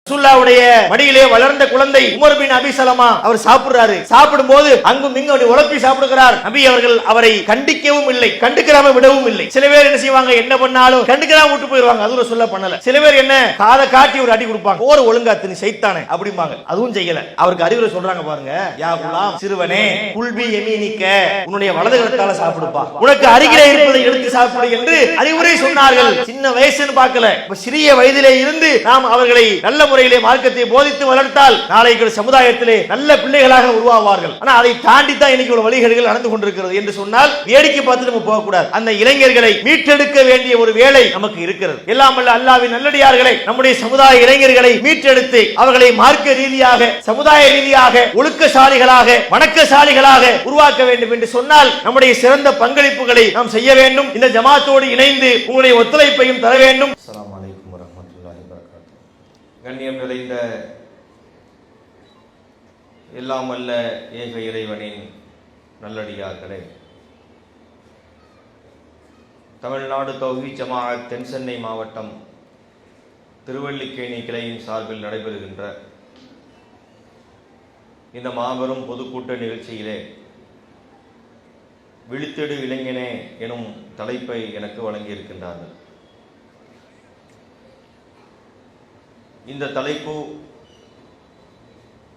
ரசூலுல்லாஹ்வுடைய மடியிலே வளர்ந்த குழந்தை உமர் பின் அபி சலமா அவர் சாப்பிடுறாரு. சாப்பிடும் போது அங்கும் இங்கும் உழப்பி சாப்பிடுகிறார். நபி அவர்கள் அவரை கண்டிக்கவும் இல்லை, கண்டுக்கிறாம விடவும் இல்லை. சில பேர் என்ன செய்வாங்க, என்ன பண்ணாலும் கண்டுக்கிறாம விட்டு போயிடுவாங்க. அது ரசூலுல்லாஹ் பண்ணல. சில பேர் என்ன காதை காட்டி ஒரு அடி கொடுப்பாங்க, ஒரு ஒழுங்கா தினி சைத்தானே அப்படிம்பாங்க. அதுவும் செய்யல. அவருக்கு அறிவுரை சொல்றாங்க பாருங்க, யா குலாம் சிறுவனே குல்பி யமீனிக்க, உன்னுடைய வலது கரத்தால சாப்பிடுப்பா, உனக்கு அருகிலே இருப்பதை எடுத்து சாப்பிடு என்று அறிவுரை சொன்னார்கள். சின்ன வயசுன்னு பார்க்கல, சிறிய வயதிலே இருந்து நாம் அவர்களை நல்ல முறையிலே மார்க்கத்தை போதித்து வளர்த்தால் நாளைக்கு சமுதாயத்திலே நல்ல பிள்ளைகளாக உருவாவார்கள். ஆனா அதை தாண்டி தான் இன்னைக்கு ஒரு வழிகேடுகள் நடந்து கொண்டிருக்கிறது என்று சொன்னால் வேடிக்கை பார்த்து நம்ம போக கூடாது. அந்த இளைஞர்களை மீட்டெடுக்க வேண்டிய ஒரு வேலை நமக்கு இருக்கிறது. எல்லாம் வல்ல அல்லாஹ்வின் நல்லடியார்களை, நம்முடைய சமுதாய இளைஞர்களை மீட்டெடுத்து அவர்களை மார்க்க ரீதியாக, சமுதாய ரீதியாக ஒழுக்கசாலிகளாக, வணக்கசாலிகளாக உருவாக்க வேண்டும் என்று சொன்னால் நம்முடைய சிறந்த பங்களிப்புகளை நாம் செய்ய வேண்டும். இந்த ஜமாத்தோடு இணைந்து உங்களுடைய ஒத்துழைப்பையும் தர வேண்டும். அஸ்ஸலாமு அலைக்கும் வரஹ்மத்துல்லாஹி வபரகாத்துஹு. கண்ணியம் நிறைந்த எல்லாம் வல்ல ஏக இறைவனின் நல்லடியார்களே, தமிழ்நாடு தௌஹீத் ஜமாஅத் தென்சென்னை மாவட்டம் திருவல்லிக்கேணி கிளையின் சார்பில் நடைபெறுகின்ற இந்த மாபெரும் பொதுக்கூட்ட நிகழ்ச்சியிலே விழித்தெடு இளைஞனே எனும் தலைப்பை எனக்கு வழங்கியிருக்கின்றார்கள். இந்த தலைப்பு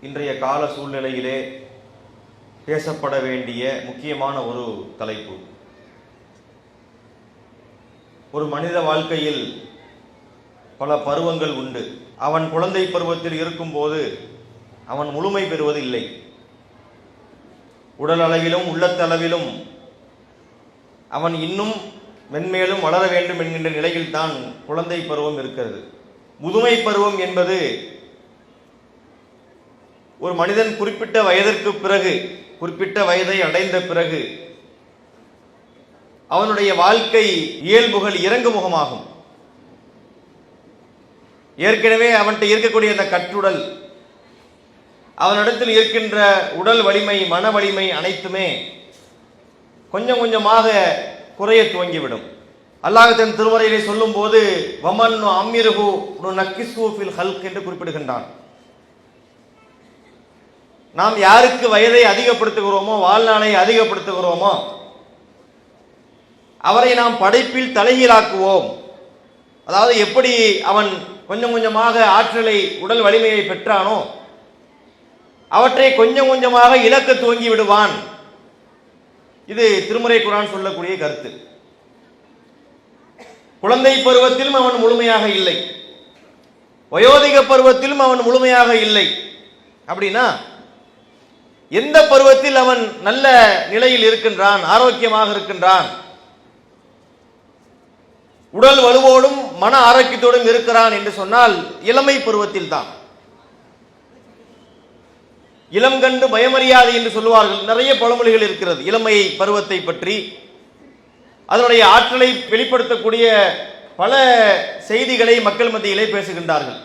இன்றைய கால சூழ்நிலையிலே பேசப்பட வேண்டிய முக்கியமான ஒரு தலைப்பு. ஒரு மனித வாழ்க்கையில் பல பருவங்கள் உண்டு. அவன் குழந்தை பருவத்தில் இருக்கும்போது அவன் முழுமை பெறுவது இல்லை. உடல் அளவிலும் உள்ளத்தளவிலும் அவன் இன்னும் மென்மேலும் வளர வேண்டும் என்கின்ற நிலையில் தான் குழந்தை பருவம் இருக்கிறது. முதுமை பருவம் என்பது ஒரு மனிதன் குறிப்பிட்ட வயதிற்கு பிறகு, குறிப்பிட்ட வயதை அடைந்த பிறகு அவனுடைய வாழ்க்கை இயல்புகள் இறங்குமுகமாகும். ஏற்கனவே அவன்கிட்ட இருக்கக்கூடிய அந்த கட்டுடல், அவனிடத்தில் இருக்கின்ற உடல் வலிமை, மன வலிமை அனைத்துமே கொஞ்சம் கொஞ்சமாக குறைய துவங்கிவிடும். அல்லாஹ் தன் திருமறையிலே சொல்லும் போது வமன் அம்மிருஹு நக்கிஸு ஃபில் ஹல்க் என்று குறிப்பிடுகின்றான். நாம் யாருக்கு வயதை அதிகப்படுத்துகிறோமோ, வாழ்நாளை அதிகப்படுத்துகிறோமோ, அவரை நாம் படைப்பில் தலைகீழாக்குவோம். அதாவது எப்படி அவன் கொஞ்சம் கொஞ்சமாக ஆற்றலை, உடல் வலிமையை பெற்றானோ அவற்றை கொஞ்சம் கொஞ்சமாக இழக்க துவங்கி விடுவான். இது திருமறை குர்ஆன் சொல்லக்கூடிய கருத்து. குழந்தை பருவத்திலும் அவன் முழுமையாக இல்லை, வயோதிக பருவத்திலும் அவன் முழுமையாக இல்லை. அப்படின்னா எந்த பருவத்தில் அவன் நல்ல நிலையில் இருக்கின்றான், ஆரோக்கியமாக இருக்கின்றான், உடல் வலுவோடும் மன ஆரோக்கியத்தோடும் இருக்கிறான் என்று சொன்னால் இளமை பருவத்தில் தான். இளம் கண்டு பயமறியாது என்று சொல்லுவார்கள். நிறைய பழமொழிகள் இருக்கிறது இளமை பருவத்தை பற்றி. அதனுடைய ஆற்றலை வெளிப்படுத்தக்கூடிய பல செய்திகளை மக்கள் மத்தியிலே பேசுகின்றார்கள்.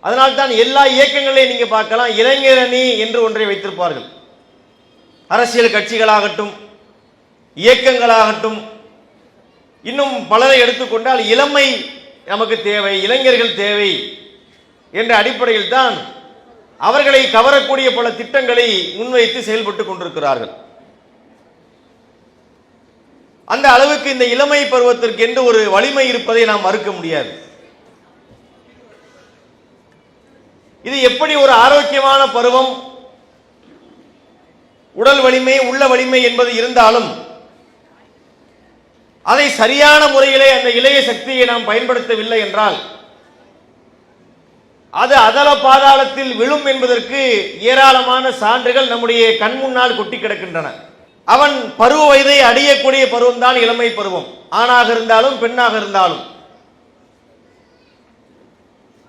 அதனால்தான் எல்லா இயக்கங்களையும் நீங்க பார்க்கலாம், இளைஞர் அணி என்று ஒன்றை வைத்திருப்பார்கள். அரசியல் கட்சிகளாகட்டும், இயக்கங்களாகட்டும், இன்னும் பலரை எடுத்துக்கொண்டால் இளமை நமக்கு தேவை, இளைஞர்கள் தேவை என்ற அடிப்படையில் தான் அவர்களை கவரக்கூடிய பல திட்டங்களை முன்வைத்து செயல்பட்டு கொண்டிருக்கிறார்கள். அந்த அளவுக்கு இந்த இளமை பருவத்திற்கு என்று ஒரு வலிமை இருப்பதை நாம் மறுக்க முடியாது. இது எப்படி ஒரு ஆரோக்கியமான பருவம், உடல் வலிமை, உள்ள வலிமை என்பது இருந்தாலும் அதை சரியான முறையிலே அந்த இளைய சக்தியை நாம் பயன்படுத்தவில்லை என்றால் அது அதல பாதாளத்தில் விழும் என்பதற்கு ஏராளமான சான்றுகள் நம்முடைய கண் முன்னால் கொட்டி கிடக்கின்றன. அவன் பருவ வயதை அடையக்கூடிய பருவம் தான் இளமை பருவம். ஆணாக இருந்தாலும் பெண்ணாக இருந்தாலும்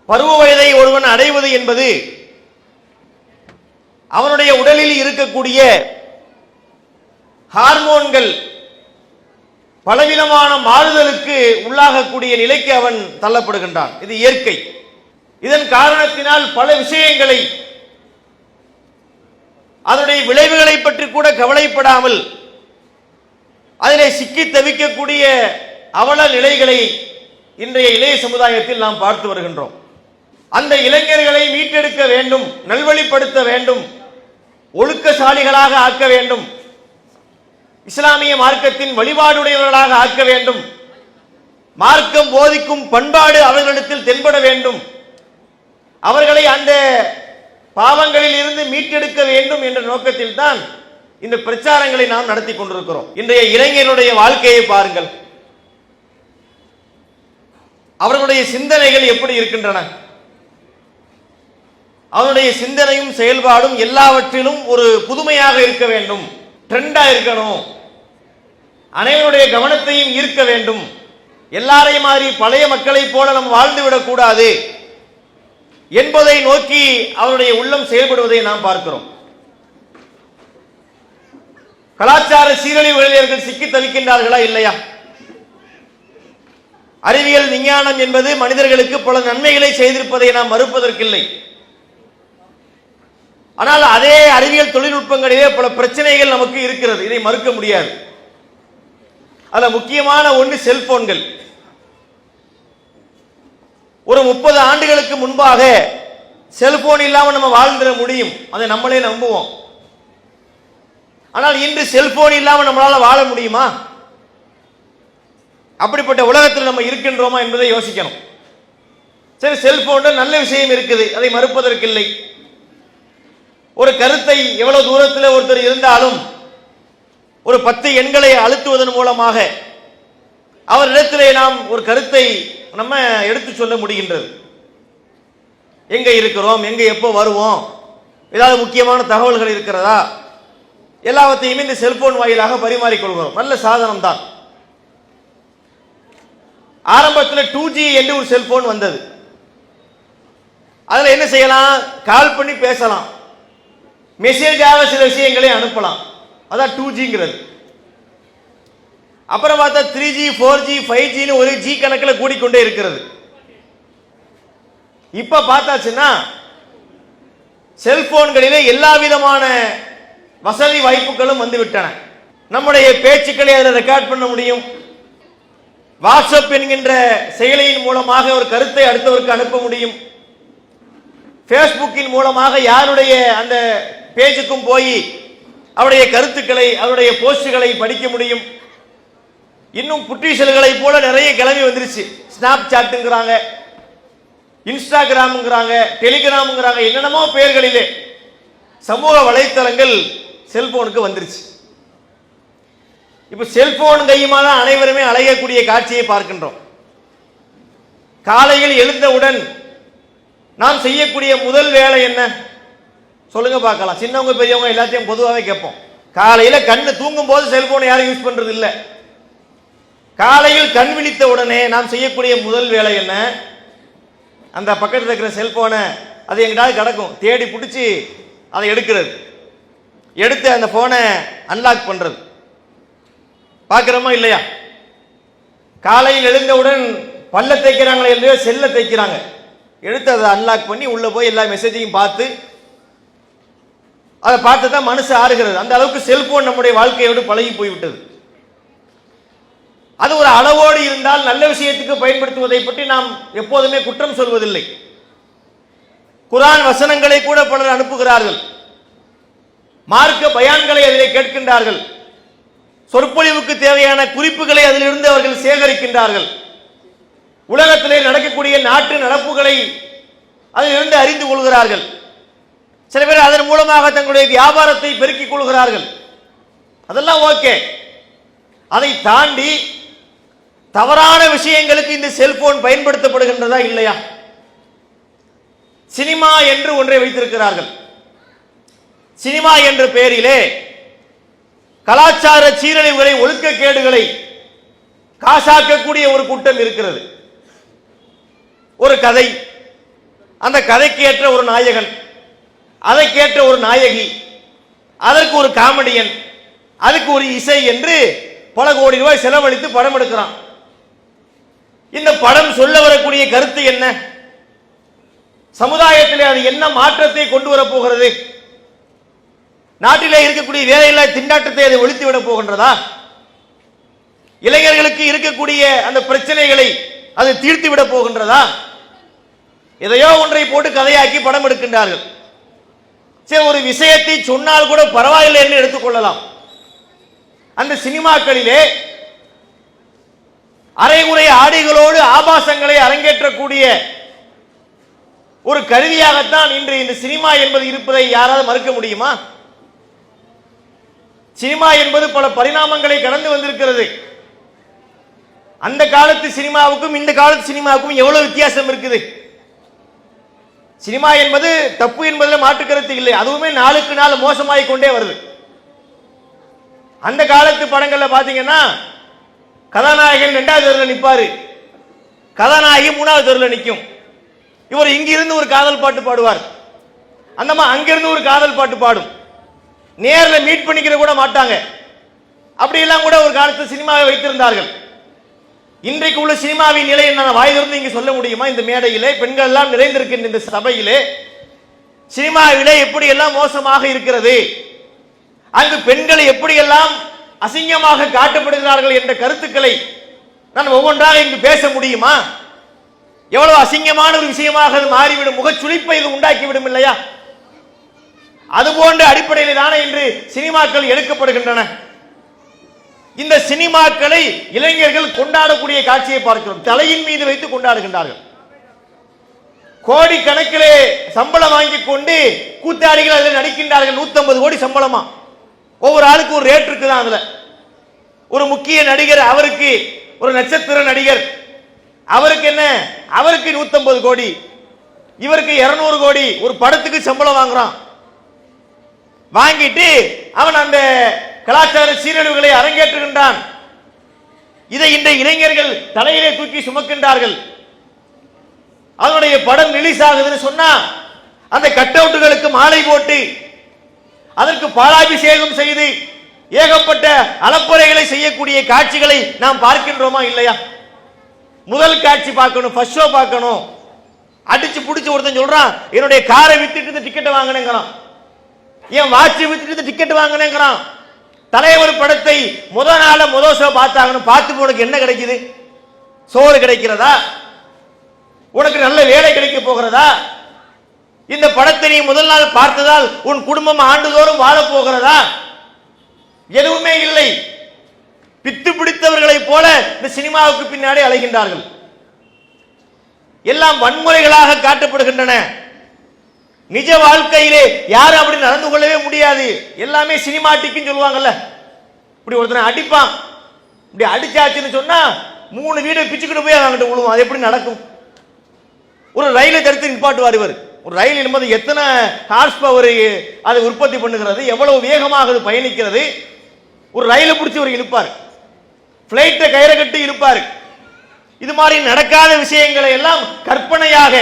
பருவ வயதை ஒருவன் அடைவது என்பது அவனுடைய உடலில் இருக்கக்கூடிய ஹார்மோன்கள் பலவிதமான மாறுதலுக்கு உள்ளாகக்கூடிய நிலைக்கு அவன் தள்ளப்படுகின்றான். இது இயற்கை. இதன் காரணத்தினால் பல விஷயங்களை, அதனுடைய விளைவுகளை பற்றி கூட கவலைப்படாமல் அதிலே சிக்கி தவிக்கக்கூடிய அவல நிலைகளை இன்றைய இளைய சமுதாயத்தில் நாம் பார்த்து வருகின்றோம். அந்த இளைஞர்களை மீட்டெடுக்க வேண்டும், நல்வழிப்படுத்த வேண்டும், ஒழுக்கசாலிகளாக ஆக்க வேண்டும், இஸ்லாமிய மார்க்கத்தின் வழிபாடுடையவர்களாக ஆக்க வேண்டும், மார்க்கம் போதிக்கும் பண்பாடு அவர்களிடத்தில் தென்பட வேண்டும், அவர்களை அந்த பாவங்களில் இருந்து மீட்டெடுக்க வேண்டும் என்ற நோக்கத்தில் தான் இந்த பிரச்சாரங்களை நாம் நடத்தி கொண்டிருக்கிறோம். இன்றைய இளைஞர்களுடைய வாழ்க்கையை பாருங்கள், அவர்களுடைய சிந்தனைகள் எப்படி இருக்கின்றன? அவருடைய சிந்தனையும் செயல்பாடும் எல்லாவற்றிலும் ஒரு புதுமையாக இருக்க வேண்டும், ட்ரெண்டா இருக்கணும், அனைவருடைய கவனத்தையும் ஈர்க்க வேண்டும், எல்லாரையும் மாதிரி பழைய மக்களைப் போல நம்ம வாழ்ந்துவிடக் கூடாது என்பதை நோக்கி அவருடைய உள்ளம் செயல்படுவதை நாம் பார்க்கிறோம். கலாச்சார சீரழிவுகளில் அவர்கள் சிக்கி தவிக்கின்றார்களா இல்லையா? அறிவியல் விஞ்ஞானம் என்பது மனிதர்களுக்கு பல நன்மைகளை செய்திருப்பதை நாம் மறுப்பதற்கில்லை. ஆனால் அதே அறிவியல் தொழில்நுட்பங்களிலே பல பிரச்சனைகள் நமக்கு இருக்கிறது, இதை மறுக்க முடியாது. அதுல முக்கியமான ஒன்று செல்போன்கள். ஒரு 30 ஆண்டுகளுக்கு முன்பாக செல்போன் இல்லாமல் நம்ம வாழ்ந்துட முடியும், அதை நம்மளே நம்புவோம். ஆனால் இன்று செல்போன் இல்லாமல் நம்மளால வாழ முடியுமா? அப்படிப்பட்ட உலகத்தில் நம்ம இருக்கின்றோமா என்பதை யோசிக்கணும். சரி, செல்போன்ல நல்ல விஷயம் இருக்குது, அதை மறுப்பதற்கில்லை. ஒரு கருத்தை எவ்வளவு தூரத்தில் ஒருத்தர் இருந்தாலும் ஒரு 10 எண்களை அழுத்துவதன் மூலமாக அவரிடத்திலே நாம் ஒரு கருத்தை நம்ம எடுத்து சொல்ல முடிகின்றது. எங்க இருக்கிறோம், எங்க எப்போ வருவோம், ஏதாவது முக்கியமான தகவல்கள் இருக்கிறதா, எல்லாவற்றையுமே இந்த செல்போன் வாயிலாக பரிமாறிக்கொள்கிறோம். நல்ல சாதனம் தான். ஆரம்பத்தில் 2G என்று ஒரு செல்போன் வந்தது. அதுல என்ன செய்யலாம்? கால் பண்ணி பேசலாம், மெசேஜாக சில விஷயங்களை அனுப்பலாம். அதான் 2Gங்கிறது. அப்புறம் பார்த்தா 3G, 4G, 5G ஒரு G கணக்கில் கூடிக்கொண்டே இருக்கிறது. இப்ப பார்த்தாச்சுன்னா செல்போன்களிலே எல்லா விதமான வசதி வாய்ப்புகளும் வந்துவிட்டன. நம்முடைய பேச்சுக்களை அதில் ரெக்கார்ட் பண்ண முடியும். வாட்ஸ்அப் என்கின்ற செயலியின் மூலமாக ஒரு கருத்தை அடுத்தவருக்கு அனுப்ப முடியும். பேஸ்புக்கின் மூலமாக யாருடைய அந்த பேஜுக்கும் போய் அவருடைய கருத்துக்களை, அவருடைய போஸ்டுகளை படிக்க முடியும். இன்னும் புட்டிசல்களை போல நிறைய கிளம்பி வந்துருச்சு. ஸ்னாப் சாட்டுங்கிறாங்க, இன்ஸ்டாகிராம்ங்கிறாங்க, டெலிகிராம்ங்கிறாங்க, என்னென்னமோ பெயர்களிலே சமூக வலைத்தளங்கள் செல்போனுக்கு வந்துருச்சு. இப்ப செல்போன் கையுமா தான் அனைவருமே அலையக்கூடிய காட்சியை பார்க்கின்றோம். காலையில் எழுந்தவுடன் நாம் செய்யக்கூடிய முதல் வேலை என்ன சொல்லுங்க பார்க்கலாம். சின்னவங்க பெரியவங்க எல்லாத்தையும் பொதுவாகவே கேட்போம். காலையில கண்ணு தூங்கும் போது செல்போனை யாரும் யூஸ் பண்றது இல்லை. காலையில் கண் விழித்த உடனே நாம் செய்யக்கூடிய முதல் வேலை என்ன? அந்த பக்கத்தில் இருக்கிற செல்போனை அது எங்கிட்டாவது கிடக்கும், தேடி பிடிச்சி அதை எடுக்கிறது, எடுத்து அந்த போனை அன்லாக் பண்றது. பார்க்கிறோமா இல்லையா? காலையில் எழுந்தவுடன் பல்ல தைக்கிறாங்களே இல்லையோ செல்ல தைக்கிறாங்க, எடுத்து அதை அன்லாக் பண்ணி உள்ள போய் எல்லா மெசேஜையும் பார்த்து அதை பார்த்து தான் மனசு ஆறுகிறது. அந்த அளவுக்கு செல்போன் நம்முடைய வாழ்க்கையோடு பழகி போய்விட்டது. அது ஒரு அளவோடு இருந்தால் நல்ல விஷயத்துக்கு பயன்படுத்துவதை பற்றி நாம் எப்போதுமே குற்றம் சொல்வதில்லை. குர்ஆன் வசனங்களை கூட பலர் அனுப்புகிறார்கள், மார்க்க பயான்களை அதிலே கேட்கின்றார்கள், சொற்பொழிவுக்கு தேவையான குறிப்புகளை அதிலிருந்து அவர்கள் சேகரிக்கின்றார்கள், உலகத்திலே நடக்கக்கூடிய நாட்டு நடப்புகளை அதிலிருந்து அறிந்து கொள்கிறார்கள். சில பேர் அதன் மூலமாக தங்களுடைய வியாபாரத்தை பெருக்கிக் கொள்கிறார்கள். அதெல்லாம் ஓகே. அதை தாண்டி தவறான விஷயங்களுக்கு இந்த செல்போன் பயன்படுத்தப்படுகின்றதா இல்லையா? சினிமா என்று ஒன்றை வைத்திருக்கிறார்கள். சினிமா என்ற பெயரிலே கலாச்சார சீரழிவுகளை, ஒழுக்கக்கேடுகளை காசாக்கக்கூடிய ஒரு கூட்டம் இருக்கிறது. ஒரு கதை, அந்த கதைக்கு ஏற்ற ஒரு நாயகன், அதற்கேற்ற ஒரு நாயகி, அதற்கு ஒரு காமெடியன், அதுக்கு ஒரு இசை என்று பல கோடி ரூபாய் செலவழித்து படம் எடுக்கிறான். இந்த படம் சொல்ல வரக்கூடிய கருத்து என்ன? சமுதாயத்திலே அது என்ன மாற்றத்தை கொண்டு வர போகிறது? நாட்டிலே இருக்கக்கூடிய வேலையில்லா திண்டாட்டத்தை அதை ஒழித்து விட போகின்றதா? இளைஞர்களுக்கு இருக்கக்கூடிய அந்த பிரச்சனைகளை அது தீர்த்து விட போகின்றதா? எதையோ ஒன்றை போட்டு கதையாக்கி படம் எடுக்கின்றார்கள். சரி, ஒரு விஷயத்தை சொன்னால் கூட பரவாயில்லை என்று எடுத்துக்கொள்ளலாம். அந்த சினிமாக்களிலே அரைகுறை ஆடைகளோடு ஆபாசங்களை அரங்கேற்றக்கூடிய ஒரு கருவியாகத்தான் இன்று இந்த சினிமா என்பது இருப்பதை யாராவது மறுக்க முடியுமா? சினிமா என்பது பல பரிணாமங்களை கடந்து வந்திருக்கிறது. அந்த காலத்து சினிமாவுக்கும் இந்த காலத்து சினிமாவுக்கும் எவ்வளவு வித்தியாசம் இருக்குது. சினிமா என்பது தப்பு என்பதில் மாற்றுக்கருத்து இல்லை. அதுவுமே நாளுக்கு நாள் மோசமாகிக் கொண்டே வருது. அந்த காலத்து படங்கள்ல பாத்தீங்கன்னா கதாநாயகன் 2வது தெருவில் நிற்பாரு, கதாநாயகி 3வது தெருவில் நிற்கும். இவர் இங்கிருந்து ஒரு காதல் பாட்டு பாடுவார், அந்தமா அங்கிருந்து ஒரு காதல் பாட்டு பாடும். நேர்ல மீட் பண்ணிக்கிற கூட மாட்டாங்க. அப்படியெல்லாம் கூட ஒரு காலத்து சினிமாவை வைத்திருந்தார்கள். இன்றைக்கு உள்ள சினிமாவின் நிலை என்ன வாய் திறந்து இங்கு சொல்ல முடியுமா? இந்த மேடையிலே பெண்கள் எல்லாம் நிறைந்திருக்கின்ற இந்த சபையிலே சினிமாவிலே எப்படி எல்லாம் மோசமாக இருக்கிறது, அங்கு பெண்களை எப்படியெல்லாம் அசிங்கமாக காட்டப்படுகிறார்கள் என்ற கருத்துக்களை நான் ஒவ்வொன்றாக இங்கு பேச முடியுமா? எவ்வளவு அசிங்கமான ஒரு விஷயமாக மாறிவிடும், முகச்சுளிப்பை இது உண்டாக்கிவிடும் இல்லையா? அதுபோன்ற அடிப்படையில் தானே இன்று சினிமாக்கள் எடுக்கப்படுகின்றன. இந்த சினிமாக்களை இளைஞர்கள் கொண்டாடக்கூடிய காட்சியை பார்க்கிறோம். தலையின் மீது வைத்து கொண்டாடுகின்றார்கள். கோடி கணக்கிலே சம்பளம் வாங்கிக் கொண்டு கூத்தாடிகள் அதில் நடிக்கின்றார்கள். 150 கோடி சம்பளமா? ஒவ்வொரு ஆளுக்கு ஒரு ரேட் இருக்குதான். அதுல ஒரு முக்கிய நடிகர், அவருக்கு ஒரு நட்சத்திர நடிகர், அவருக்கு என்ன, அவருக்கு 150 கோடி, இவருக்கு 200 கோடி ஒரு படத்துக்கு சம்பளம் வாங்குறான். வாங்கிட்டு அவன் அந்த கலாச்சார சீரழிவுகளை அரங்கேற்றுகின்றான். இதை இன்றைய இளைஞர்கள் தலையிலே தூக்கி சுமக்கின்றார்கள். அதனுடைய படம் ரிலீஸ் ஆகுதுன்னு சொன்னா அந்த கட் அவுட்டுகளுக்கு மாலை போட்டு அதற்கு பாலாபிஷேகம் செய்து ஏகப்பட்ட அலப்பறைகளை செய்யக்கூடிய காட்சிகளை நாம் பார்க்கின்றோமா இல்லையா? முதல் காட்சி பார்க்கணும், ஃபர்ஸ்ட் ஷோ பார்க்கணும். அடிச்சு புடிச்சு ஒருத்தன் சொல்றான், என்னுடைய காரை வித்துட்டு டிக்கெட் வாங்கினேங்கிறான், என் வாட்சி வித்துட்டு டிக்கெட் வாங்கினேங்கிறான். தலைவர் படத்தை முதல் நாள முதல் ஷோ பார்த்தாங்கன்னு பார்த்து உனக்கு என்ன கிடைக்குது? சோறு கிடைக்கிறதா? உனக்கு நல்ல வேலை கிடைக்க போகிறதா? இந்த படத்தை நீ முதல் நாள் பார்த்ததால் உன் குடும்பம் ஆண்டுதோறும் வாழ போகிறதா? எதுவுமே இல்லை. பித்து பிடித்தவர்களை போல இந்த சினிமாவுக்கு பின்னாடி அலைகின்றார்கள். எல்லாம் வன்முறைகளாக காட்டப்படுகின்றன. நிஜ வாழ்க்கையிலே யாரும் அப்படி நடந்து கொள்ளவே முடியாது. எல்லாமே சினிமாட்டிக்குன்னு சொல்லுவாங்கல்ல. இப்படி ஒருத்தனை அடிப்பான், இப்படி அடிச்சாச்சுன்னு சொன்னா 3 வீடு பிச்சுக்கிட்டு போய் அவங்கிட்ட விழுவோம். அது எப்படி நடக்கும்? ஒரு ரயிலை தடுத்து நிப்பாட்டுவார் இவர். ஒரு ரயில் என்பது எத்தனை ஹார்ஸ் பவர் அதை உற்பத்தி பண்ணுகிறது, எவ்வளவு வேகமாக அது பயணிக்கிறது. ஒரு ரயிலை பிடிச்சி ஒரு இழுப்பார், பிளைட்டை கயிறை கட்டி இருப்பார். இது மாதிரி நடக்காத விஷயங்களை எல்லாம் கற்பனையாக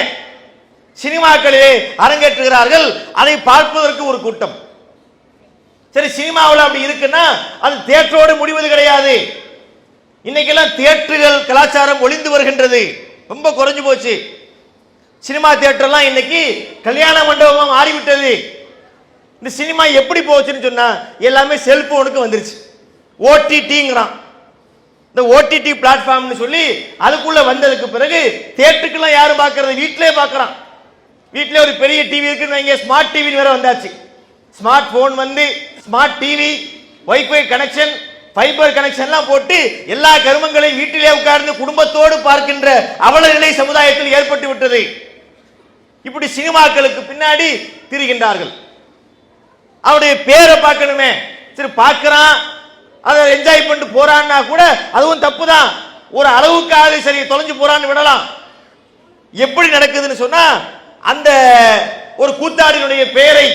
சினிமாக்களிலே அரங்கேற்றுகிறார்கள். அதை பார்ப்பதற்கு ஒரு கூட்டம். சரி, சினிமாவில் அப்படி இருக்குன்னா அது தியேட்டரோடு முடிவது கிடையாது. இன்னைக்கெல்லாம் தியேட்டர்கள் கலாச்சாரம் ஒளிந்து வருகின்றது, ரொம்ப குறைஞ்சு போச்சு. சினிமா தியேட்டர்லாம் இன்னைக்கு கல்யாண மண்டபமா மாறிவிட்டது. இந்த சினிமா எப்படி போச்சுன்னு சொன்னா எல்லாமே செல்போனுக்கு வந்துருச்சு. ஓடிடிங்கிறான். இந்த ஓடிடி பிளாட்ஃபார்ம்னு சொல்லி அதுக்குள்ள வந்ததுக்கு பிறகு தியேட்டருக்குலாம் யாரும் பார்க்கறது, வீட்டிலே பார்க்கறான். வீட்டிலே ஒரு பெரிய டிவி இருக்குன்னு வைங்க, ஸ்மார்ட் டிவி வேற வந்தாச்சு. ஸ்மார்ட் போன் வந்து smart TV, wifi connection, fibre கனெக்ஷன்லாம் போட்டு எல்லா கருமங்களையும் வீட்டிலே உட்கார்ந்து குடும்பத்தோடு பார்க்கின்ற அவல நிலை சமுதாயத்தில் ஏற்பட்டு விட்டது. இப்படி சினிமாக்களுக்கு பின்னாடி திரிகின்றார்கள். அவருடைய பேரை பார்க்கணுமே, சரி பார்க்கிறான், அதை என்ஜாய் பண்ணிட்டு போறான்னா கூட அதுவும் தப்பு தான். ஒரு அளவுக்காக சரி தொலைஞ்சு போறான்னு விடலாம். எப்படி நடக்குதுன்னு சொன்னா அந்த ஒரு கூத்தாடியினுடைய பெயரை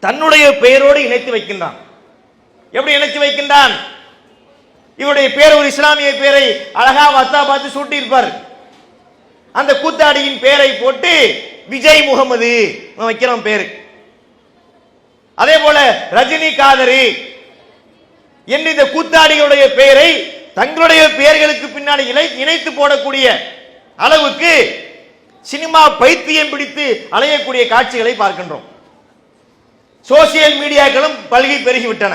தன்னுடைய பெயரோடு இணைத்து வைக்கின்றான். எப்படி இணைத்து வைக்கின்றான்? இவருடைய பேர் ஒரு இஸ்லாமிய பேரை அழகா வத்தா பார்த்து சூட்டி இருப்பார். அந்த கூத்தாடியின் பெயரை போட்டு விஜய் முகமது வைக்கிறான் பேரு. அதே போல ரஜினி காதரி என்று இந்த கூத்தாடிகளுடைய பெயரை தங்களுடைய பெயர்களுக்கு பின்னாடி இணைத்து போடக்கூடிய அளவுக்கு சினிமா பைத்தியம் பிடித்து அலையக்கூடிய காட்சிகளை பார்க்கின்றோம். சோசியல் மீடியாக்களும் பல்கி பெருகிவிட்டன.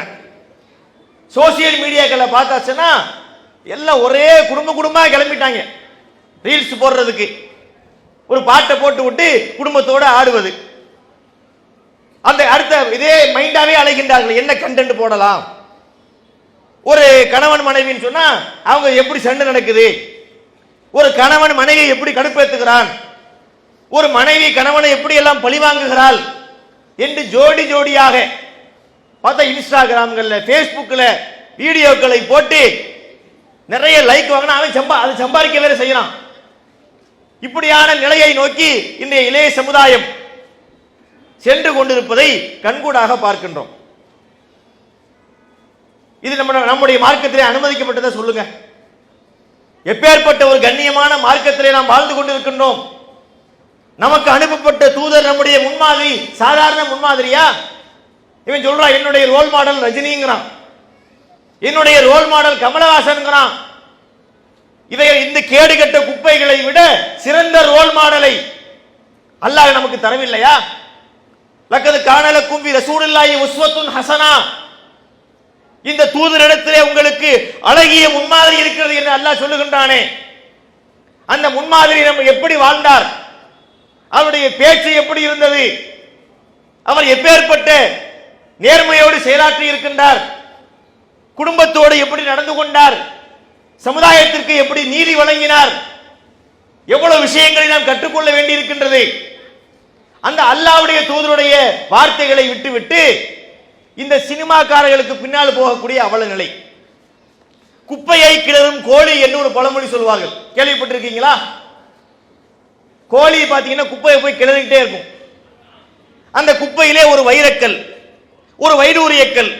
சோசியல் மீடியாக்களை பார்த்தாச்சுன்னா எல்லாம் ஒரே குடும்பமா கிளம்பிட்டாங்க. ரீல்ஸ் போடுறதுக்கு ஒரு பாட்டை போட்டு விட்டு குடும்பத்தோட ஆடுவது. அந்த அடுத்த இதே மைண்டாவே அழைக்கின்றார்கள், என்ன கண்டென்ட் போடலாம். ஒரு கணவன் மனைவின்னு சொன்னா அவங்க எப்படி சண்டை நடக்குது, ஒரு கணவன் மனைவி எப்படி கடுப்பேத்துகிறான், ஒரு மனைவி கணவனை எப்படி எல்லாம் பழிவாங்குகிறாள் என்று ஜோடி ஜோடியாக பார்த்தா இன்ஸ்டாகிராம்கள்ல பேஸ்புக்ல வீடியோக்களை போட்டு நிறைய லைக் வாங்கினா அவன் அதை சம்பாதிக்க வேற செய்யறான். இப்படியான நிலையை நோக்கி இன்றைய இளைய சமுதாயம் சென்று கொண்டிருப்பதை கண்கூடாக பார்க்கின்றோம். இது நம்முடைய மார்க்கத்திலே அனுமதிக்கப்பட்டதை சொல்லுங்க. எப்பேற்பட்ட ஒரு கண்ணியமான மார்க்கத்திலே நாம் வாழ்ந்து கொண்டிருக்கின்றோம். நமக்கு அனுப்பப்பட்ட தூதர் நம்முடைய முன்மாதிரி சாதாரண முன்மாதிரியா? இவன் சொல்றான் என்னுடைய ரோல் மாடல் ரஜினிங்கிறான், என்னுடைய ரோல் மாடல் கமலஹாசன்ங்கிறான். இவை இந்த கேடுகட்ட குப்பைகளை விட சிறந்த ரோல் மாடலை அல்லாஹ் நமக்கு தரவில்லையா? லக்கது கானலக்கும் ஃபீ ரசூலில்லாஹி உஸ்வத்துன் ஹஸனா, இந்த தூதரிடத்திலே உங்களுக்கு அழகிய முன்மாதிரி இருக்கிறது என்று அல்லாஹ் சொல்லுகின்றானே. அந்த முன்மாதிரி நம்ம எப்படி வாழ்ந்தார், அவருடைய பேச்சு எப்படி இருந்தது, அவர் எப்பேற்பட்ட நேர்மையோடு செயலாற்றி இருக்கின்றார், குடும்பத்தோடு எப்படி நடந்து கொண்டார், சமுதாயத்திற்கு எப்படி நீதி வழங்கினார், எவ்வளவு விஷயங்களை நாம் கற்றுக்கொள்ள வேண்டி இருக்கின்றது. அந்த அல்லாஹ்வுடைய தூதருடைய வார்த்தைகளை விட்டுவிட்டு இந்த சினிமாக்காரர்களுக்கு பின்னால் போகக்கூடிய அவல நிலை. குப்பையை கிளறும் கோழி என்று ஒரு பழமொழி சொல்வார்கள், கேள்விப்பட்டிருக்கீங்களா? கோழி பார்த்தீங்கன்னா குப்பையை போய் கிளறிக்கிட்டே இருக்கும். அந்த குப்பையிலே ஒரு வைரக்கல், ஒரு வைடூரியக்கல்,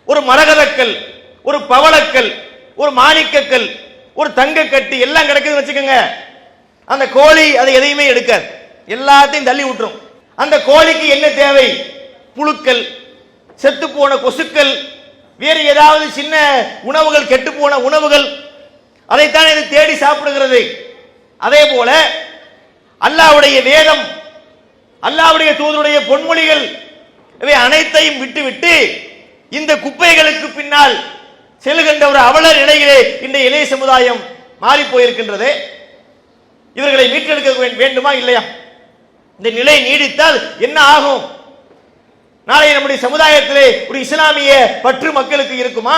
ஒரு மரகதக்கல், ஒரு பவளக்கல், ஒரு மாணிக்கக்கல், ஒரு தங்க கட்டி எல்லாம் கிடக்குதுன்னு வச்சுக்கோங்க. அந்த கோழி அதை எதையுமே எடுக்காது, எல்லாத்தையும் தள்ளி விட்டுரும். அந்த கோழிக்கு என்ன தேவை? புழுக்கள், செத்து போன கொசுக்கள், வேறு ஏதாவது சின்ன உணவுகள், கெட்டு போன உணவுகள், அதைத்தான் இது தேடி சாப்பிடுகிறது. அதே போல அல்லாஹ்வுடைய வேதம், அல்லாஹ்வுடைய தூதருடைய பொன்மொழிகள், இவை அனைத்தையும் விட்டுவிட்டு இந்த குப்பைகளுக்கு பின்னால் செல்கின்ற ஒரு அவல நிலையிலே இந்த இளைய சமுதாயம் மாறி போயிருக்கின்றது. இவர்களை மீட்டெடுக்க வேண்டுமா இல்லையா? இந்த நிலை நீடித்தால் என்ன ஆகும்? நாளை நம்முடைய சமுதாயத்திலே ஒரு இஸ்லாமிய பற்று மக்களுக்கு இருக்குமா?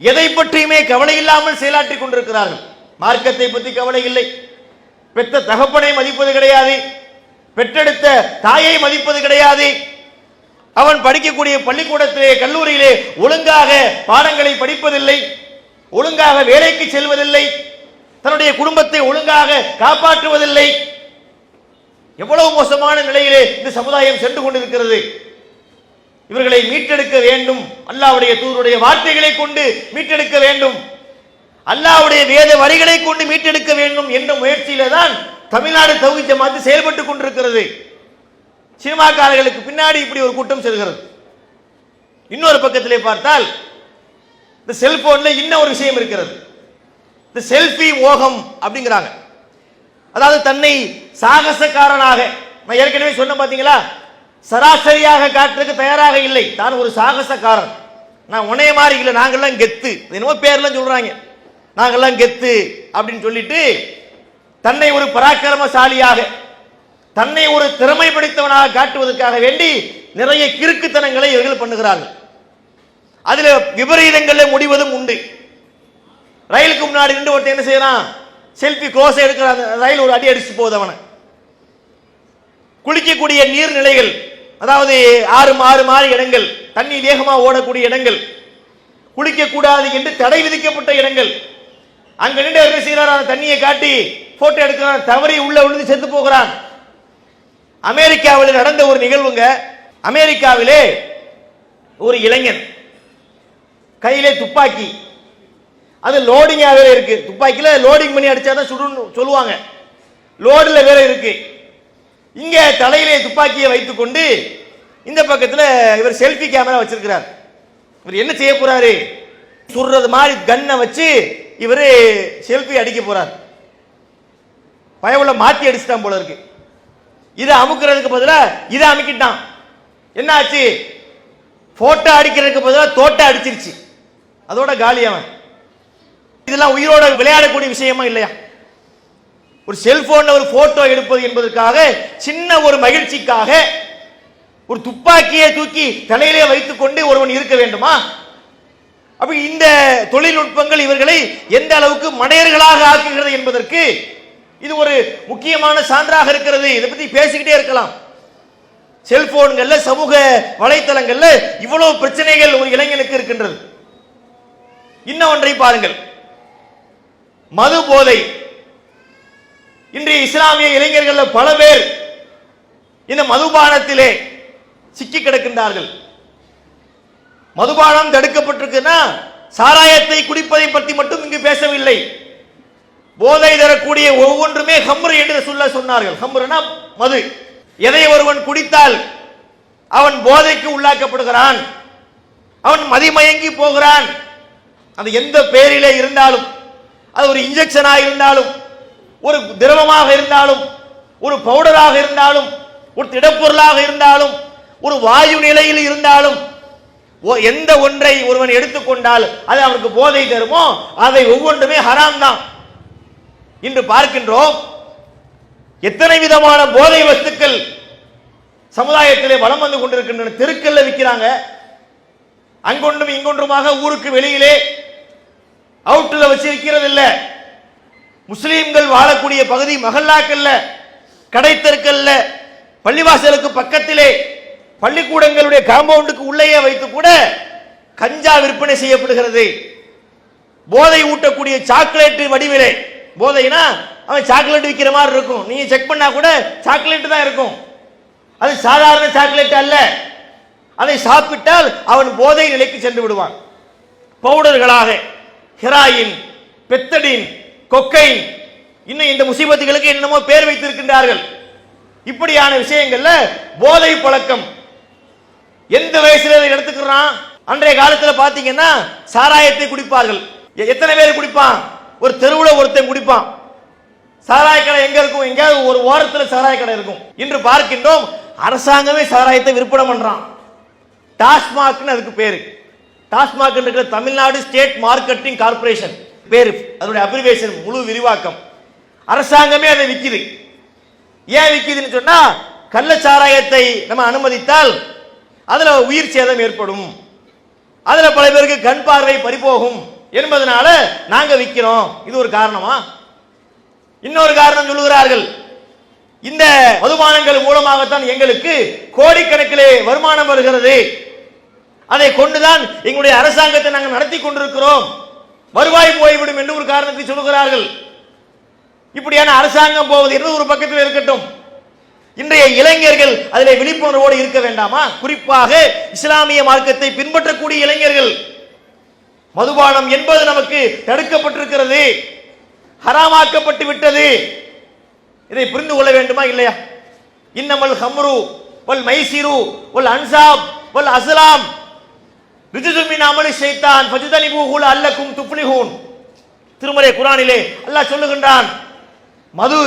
எதை பற்றியுமே கவலை இல்லாமல் செயலாற்றி கொண்டிருக்கிறார்கள். மார்க்கத்தை பற்றி கவலை இல்லை, பெற்ற தகப்பனை மதிப்பது கிடையாது, பெற்றெடுத்த தாயை மதிப்பது கிடையாது, அவன் படிக்கக்கூடிய பள்ளிக்கூடத்திலே கல்லூரியிலே ஒழுங்காக பாடங்களை படிப்பதில்லை, ஒழுங்காக வேலைக்கு செல்வதில்லை, தன்னுடைய குடும்பத்தை ஒழுங்காக காப்பாற்றுவதில்லை. எவ்வளவு மோசமான நிலையிலே இந்த சமுதாயம் சென்று கொண்டிருக்கிறது. இவர்களை மீட்டெடுக்க வேண்டும், அல்லாஹ்வுடைய தூதருடைய வார்த்தைகளை கொண்டு மீட்டெடுக்க வேண்டும், அல்லாஹ்வுடைய வேத வரிகளை கொண்டு மீட்டெடுக்க வேண்டும் என்ற முயற்சியில தான் தமிழ்நாடு தௌஹீத் ஜமாத் செயல்பட்டு கொண்டிருக்கிறது. சினிமாக்காரர்களுக்கு பின்னாடி இப்படி ஒரு கூட்டம் செல்கிறது. இன்னொரு பக்கத்திலே பார்த்தால் இந்த செல்போன்ல இன்னும் ஒரு விஷயம் இருக்கிறது, இந்த செல்ஃபி மோகம் அப்படிங்கிறாங்க. அதாவது தன்னை சாகசக்காரனாக, நான் ஏற்கனவே சொன்ன பாத்தீங்களா, சராசரியாக காட்டுறதுக்கு தயாராக இல்லை, தான் ஒரு சாகசக்காரன், நான் உன்னைய மாதிரி இல்லை, நாங்கெல்லாம் கெத்து, என்னமோ பேர்லாம் சொல்றாங்க, நாங்கெல்லாம் கெத்து அப்படின்னு சொல்லிட்டு தன்னை ஒரு பராக்கிரமசாலியாக, தன்னை ஒரு திறமை படைத்தவனாக காட்டுவதற்காக வேண்டி நிறைய கிறுக்குத்தனங்களை இவர்கள் பண்ணுகிறார்கள். அதுல விபரீதங்களில் முடிவதும் உண்டு. ரயிலுக்கு முன்னாடி நின்று ஒருத்தன் என்ன செய்யறான், செல்ஃபி க்ளோஸ் எடுக்கிறான், ரயில் ஒரு அடி அடிச்சு போகுது அவனை. குளிக்கக்கூடிய நீர்நிலைகள், அதாவது ஆறு மாறி இடங்கள், தண்ணி வேகமாக ஓடக்கூடிய இடங்கள், குளிக்க கூடாது என்று தடை விதிக்கப்பட்ட இடங்கள், அங்க நின்று என்ன செய்யறான், அந்த தண்ணியை காட்டி போட்டோ எடுக்கிறான், தவறி உள்ள விழுந்து செத்து போகிறான். அமெரிக்காவில் நடந்த ஒரு நிகழ்வுங்க. அமெரிக்காவிலே ஒரு இளைஞன் கையிலே துப்பாக்கி, அது லோடிங்கா வேற இருக்கு, துப்பாக்கியில லோடிங் பண்ணி அடிச்சாதான் சுடுன்னு சொல்லுவாங்க, லோடுல வேற இருக்கு. இங்க தலையிலே துப்பாக்கியை வைத்துக் கொண்டு இந்த பக்கத்துல இவர் செல்ஃபி கேமரா வச்சிருக்கிறார். இவர் என்ன செய்ய போறாரு, சுடுறது மாதிரி கன்னை வச்சு இவரு செல்ஃபி அடிக்க போறார். பயவுல மாத்தி அடிச்சிட்டான் போல இருக்கு. இதை அமுக்கிறதுக்கு பதிலா இதை அமுக்கிட்டான். என்ன ஆச்சு, போட்டோ அடிக்கிறதுக்கு பதிலாக தோட்ட அடிச்சிருச்சு, அதோட காலி அவன். இதெல்லாம் உயிரோட விளையாடக்கூடிய விஷயமா இல்லையா? ஒரு செல்போன்ல ஒரு போட்டோ எடுப்பது என்பதற்காக சின்ன ஒரு மகிழ்ச்சிக்காக ஒரு துப்பாக்கியை தூக்கி தலையிலே வைத்துக் கொண்டு ஒருவன் இருக்க வேண்டுமா? அப்ப இந்த தொழில்நுட்பங்கள் இவர்களை எந்த அளவுக்கு மடையர்களாக ஆக்குகிறது என்பதற்கு இது ஒரு முக்கியமான சான்றாக இருக்கிறது. இதை பத்தி பேசிக்கிட்டே இருக்கலாம். செல்போன்கள்ல சமூக வலைத்தளங்கள்ல இவ்வளவு பிரச்சனைகள் ஒரு இளைஞனுக்கு இருக்கின்றது. இன்னும் ஒன்றை பாருங்கள், மது போதை. இன்றைய இஸ்லாமிய இளைஞர்கள் பல பேர் இந்த மதுபானத்திலே சிக்கி கிடக்கின்றார்கள். மதுபானம் தடுக்கப்பட்டிருக்குன்னா சாராயத்தை குடிப்பதை பற்றி மட்டும் இங்கு பேசவில்லை. போதை தரக்கூடிய ஒவ்வொன்றுமே ஹம்ரு என்று சொன்னார்கள். ஹம்ருனா மது. எதை ஒருவன் குடித்தால் அவன் போதைக்கு உள்ளாக்கப்படுகிறான், அவன் மதிமயங்கி போகிறான். அது எந்த பெயரிலே இருந்தாலும், அது ஒரு இன்ஜெக்ஷனாக இருந்தாலும், ஒரு திரவமாக இருந்தாலும், ஒரு பவுடராக இருந்தாலும், ஒரு திடப்பொருளாக இருந்தாலும், ஒரு வாயு நிலையில் இருந்தாலும், எந்த ஒன்றை ஒருவன் எடுத்துக்கொண்டால் அது அவனுக்கு போதை தருமோ அதை ஒவ்வொன்றுமே ஹராம் தான். இன்று பார்க்கின்றோம் எத்தனை விதமான போதை வஸ்துக்கள் சமுதாயத்திலே வலம் வந்து கொண்டிருக்கின்றன. தெருக்கல்ல விற்கிறாங்க, அங்கொன்றும் இங்கொன்றுமாக ஊருக்கு வெளியிலே அவுட்ல வச்சு விற்கிறது இல்ல. முஸ்லீம்கள் வாழக்கூடிய பகுதி மஹல்லாக்கல்ல, கடைத்தெருக்கல்ல, பள்ளிவாசலுக்கு பக்கத்திலே, பள்ளிக்கூடங்களுடைய காம்பவுண்டுக்கு உள்ளேயே வைத்து கூட கஞ்சா விற்பனை செய்யப்படுகிறது. போதை ஊட்டக்கூடிய சாக்லேட் வடிவிலே. போதைனா அவன் சாக்லேட் விற்கிற மாதிரி இருக்கும், நீங்க செக் பண்ணா கூட சாக்லேட் தான் இருக்கும். அது சாதாரண சாக்லேட் அல்ல. அதை சாப்பிட்டால் அவன் போதை நிலைக்கு சென்று விடுவான். பவுடர்களாக ஹெராயின், பெத்தடின், கொக்கைன், இன்னும் இந்த முசீபத்துகளுக்கு என்னமோ பேர் வைத்திருக்கின்றார்கள். இப்படியான விஷயங்கள்ல போதை பழக்கம் எந்த வயசுல எடுத்துக்கிறான்? அன்றைய காலத்தில் பாத்தீங்கன்னா சாராயத்தை குடிப்பார்கள். எத்தனை பேர் குடிப்பான்? ஒரு தெருவுல ஒருத்தன் குடிப்பான். சாராய கடை எங்க இருக்கும்? எங்கேயாவது ஒரு ஓரத்தில் சாராய கடை இருக்கும். இன்று பார்க்கின்றோம் அரசாங்கமே சாராயத்தை விற்பனை பண்றான். டாஸ்மாக் அதுக்கு பேரு. டாஸ்மாக் இருக்கிற தமிழ்நாடு ஸ்டேட் மார்க்கெட்டிங் கார்பரேஷன் பேரு, அதனுடைய அப்ரிவேஷன், முழு விரிவாக்கம். அரசாங்கமே அதை விற்கிது. ஏன் விற்கிதுன்னு சொன்னா, கள்ள சாராயத்தை நம்ம அனுமதித்தால் அதுல உயிர் சேதம் ஏற்படும், அதுல பல பேருக்கு கண் பார்வை பறிபோகும் என்பதனால நாங்க விற்கிறோம். இது ஒரு காரணமா? இன்னொரு காரணம் சொல்லுகிறார்கள், இந்த மதுபானங்கள் மூலமாகத்தான் எங்களுக்கு கோடிக்கணக்கிலே வருமானம் வருகிறது, அதை கொண்டுதான் எங்களுடைய அரசாங்கத்தை நாங்கள் நடத்தி கொண்டிருக்கிறோம், வருவாய் போய்விடும் என்று ஒரு காரணத்தை சொல்லுகிறார்கள். இப்படியான அரசாங்கம் போவது என்று ஒரு பக்கத்தில் இருக்கட்டும், இன்றைய இளைஞர்கள் அதிலே விழிப்புணர்வோடு இருக்க வேண்டாமா? குறிப்பாக இஸ்லாமிய மார்க்கத்தை பின்பற்றக்கூடிய இளைஞர்கள். மதுபானம் என்பது நமக்கு தடுக்கப்பட்டிருக்கிறது, ஹராமாக்கப்பட்டு விட்டது. இதை புரிந்து கொள்ள வேண்டுமா இல்லையா? இன்னமல் ஹம்ரு வல் மைசிரு வல் அன்சாப் வல் அஸ்லாம் ரிஜ்சும் மின் அமலி ஷைத்தான் ஃபஜ்தனிபூஹு லஅல்லக்கும் துஃப்லிஹூன். திருமறை குர்ஆனிலே அல்லாஹ் சொல்லுகின்றான், மது,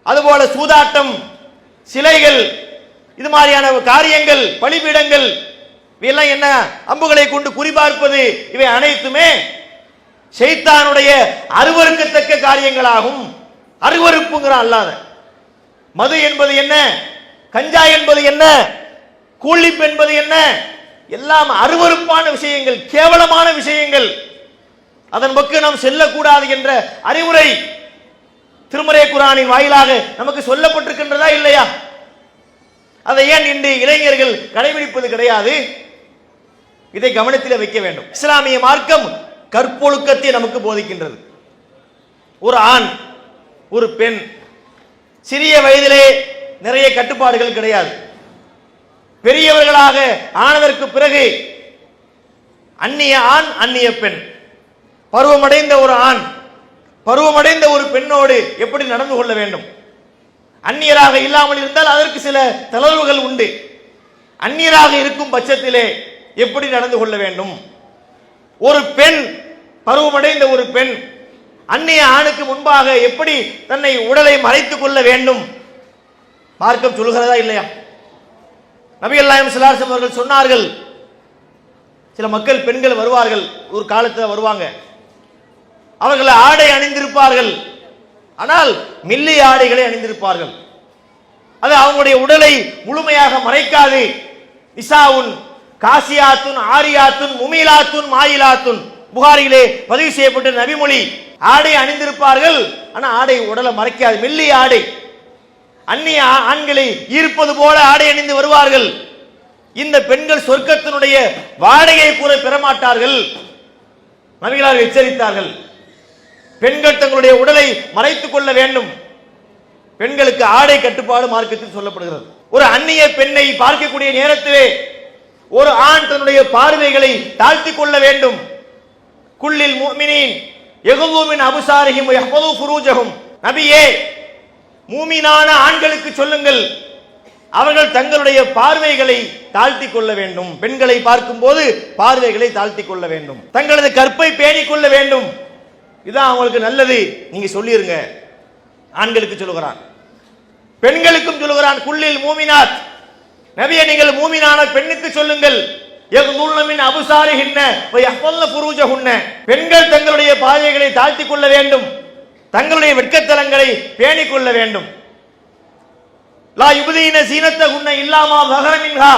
அதுபோல சூதாட்டம், சிலைகள், இது மாதிரியான காரியங்கள், பலிபீடங்கள், இவையெல்லாம் என்ன? அம்புகளை கொண்டு குறிபார்ப்பது, இவை அனைத்துமே ஷைத்தானுடைய அருவருக்கத்தக்க காரியங்களாகும். அருவருப்புங்கிறான் அல்லாத. மது என்பது என்ன? கஞ்சா என்பது என்ன? கூலிப் என்பது என்ன? எல்லாம் அருவருப்பான விஷயங்கள், கேவலமான விஷயங்கள். அதன் பக்கம் நாம் செல்லக்கூடாது என்ற அறிவுரை திருமறை குர்ஆனின் வாயிலாக நமக்கு சொல்லப்பட்டிருக்கின்றதா இல்லையா? அதை ஏன் இன்று இளைஞர்கள் கடைபிடிப்பது கிடையாது? இதை கவனத்தில் வைக்க வேண்டும். இஸ்லாமிய மார்க்கம் கற்பொழுக்கத்தை நமக்கு போதிக்கின்றது. ஒரு ஆண், ஒரு பெண், சிறிய வயதிலே நிறைய கட்டுப்பாடுகள் கிடையாது. பெரியவர்களாக ஆனதற்கு பிறகு அந்நிய ஆண், அந்நிய பெண், பருவமடைந்த ஒரு ஆண், பருவமடைந்த ஒரு பெண்ணோடு எப்படி நடந்து கொள்ள வேண்டும்? அந்நியராக இல்லாமல் இருந்தால் அதற்கு சில தளர்வுகள் உண்டு. அந்நியராக இருக்கும் பட்சத்திலே எப்படி நடந்து கொள்ள வேண்டும்? ஒரு பெண், பருவமடைந்த ஒரு பெண் அந்நிய ஆணுக்கு முன்பாக எப்படி தன்னை உடலை மறைத்துக் கொள்ள வேண்டும்? மார்க்கம் சொல்லுகிறதா இல்லையா? நபிகள் நாயகம் ஸல்லல்லாஹு அலைஹி வஸல்லம் அவர்கள் சொன்னார்கள், சில மக்கள், பெண்கள் வருவார்கள், ஒரு காலத்தில் வருவாங்க, அவர்கள் ஆடை அணிந்திருப்பார்கள், ஆனால் மெல்லிய ஆடைகளை அணிந்திருப்பார்கள். அது அவங்களுடைய உடலை முழுமையாக மறைக்காது. நிசாவுன் காசியாத்துன் ஆரியாத்துன் முமீலாத்துன் மாயிலாத்துன், புகாரிலே பதிவு செய்யப்பட்ட நபிமொழி. ஆடை அணிந்திருப்பார்கள், ஆனா ஆடை உடலை மறைக்காது, மெல்லிய ஆடை. அந்நிய ஆண்களை ஈர்ப்பது போல ஆடை அணிந்து வருவார்கள். இந்த பெண்கள் சொர்க்கத்தினுடைய வாடகையை கூட பெறமாட்டார்கள். நபிகளார் எச்சரித்தார்கள், பெண்கள் தங்களுடைய உடலை மறைத்துக் கொள்ள வேண்டும். பெண்களுக்கு ஆடை கட்டுப்பாடு மார்க்கத்தில் சொல்லப்படுகிறது. ஒரு அந்நிய பெண்ணை பார்க்கக்கூடிய நேரத்திலே ஒரு ஆண் தன்னுடைய பார்வைகளை தாழ்த்திக் கொள்ள வேண்டும். குல்லில் முஃமினீன் யகுது மின் அப்சாரிஹிம் வயஹ்ஃபது ஃபுரூஜஹும், நபியே மூமினான ஆண்களுக்கு சொல்லுங்கள், அவர்கள் தங்களுடைய பார்வைகளை தாழ்த்திக் கொள்ள வேண்டும். பெண்களை பார்க்கும் போது பார்வைகளை தாழ்த்திக் கொள்ள வேண்டும், தங்களது கற்பை பேணிக் கொள்ள வேண்டும். இதான் அவங்களுக்கு நல்லது, நீங்க சொல்லிருங்க. ஆண்களுக்கு சொல்லுகிறான், பெண்களுக்கும் சொல்லுகிறான். குல்லில் மூமினாத், நபியே நீங்கள் மூமினான பெண்ணுக்கு சொல்லுங்கள், பெண்கள் தங்களுடைய பார்வைகளை தாழ்த்திக் கொள்ள வேண்டும், தங்களுடைய வெட்கத்தலங்களை பேணிக் கொள்ள வேண்டும். லா யுபதீன ஸீனத்தஹுன்ன இல்லா மா ஸஹர மின்ஹா,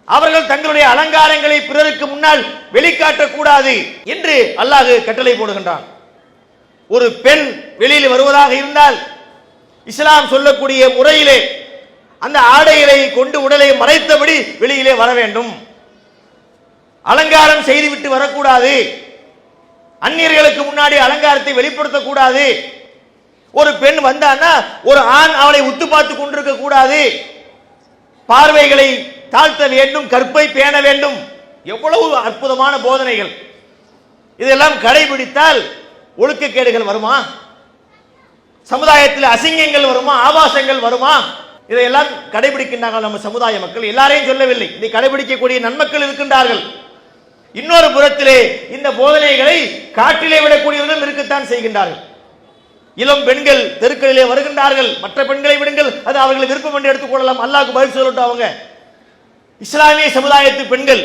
அவர்கள் தங்களுடைய அலங்காரங்களை பிறருக்கு முன்னால் வெளிக்காட்டக் கூடாது என்று அல்லாஹ் கட்டளை போடுகின்றான். ஒரு பெண் வெளியில் வருவதாக இருந்தால் இஸ்லாம் சொல்லக்கூடிய முறையிலே அந்த ஆடைகளை கொண்டு உடலை மறைத்தபடி வெளியிலே வர வேண்டும். அலங்காரம் செய்துவிட்டு வரக்கூடாது. அந்நியர்களுக்கு முன்னாடி அலங்காரத்தை வெளிப்படுத்தக்கூடாது. ஒரு பெண் வந்தான்னா ஒரு ஆண் அவளை உத்து பார்த்து கொண்டிருக்க கூடாது. பார்வைகளை தாழ்த்த வேண்டும், கற்பை பேண வேண்டும். எவ்வளவு அற்புதமான போதனைகள்! இதெல்லாம் கடைபிடித்தால் ஒழுக்கக்கேடுகள் வருமா? சமுதாயத்தில் அசிங்கங்கள் வருமா? ஆபாசங்கள் வருமா? இதையெல்லாம் கடைபிடிக்கின்றார்கள் நம்ம சமுதாய மக்கள். எல்லாரையும் சொல்லவில்லை, இதை கடைபிடிக்கக்கூடிய நன்மக்கள் இருக்கின்றார்கள். இன்னொரு புறத்திலே இந்த போதனைகளை காட்டிலே விடக்கூடியவர்களும் இருக்கத்தான் செய்கின்றார்கள். இளம் பெண்கள் தெருக்களிலே வருகின்றார்கள். மற்ற பெண்களை விடுங்கள், அது அவர்கள் விருப்பம் என்று எடுத்துக்கொள்ளலாம். அல்லாஹ்வுக்கு பதில் சொல்லட்டும். அவங்க இஸ்லாமிய சமுதாயத்து பெண்கள்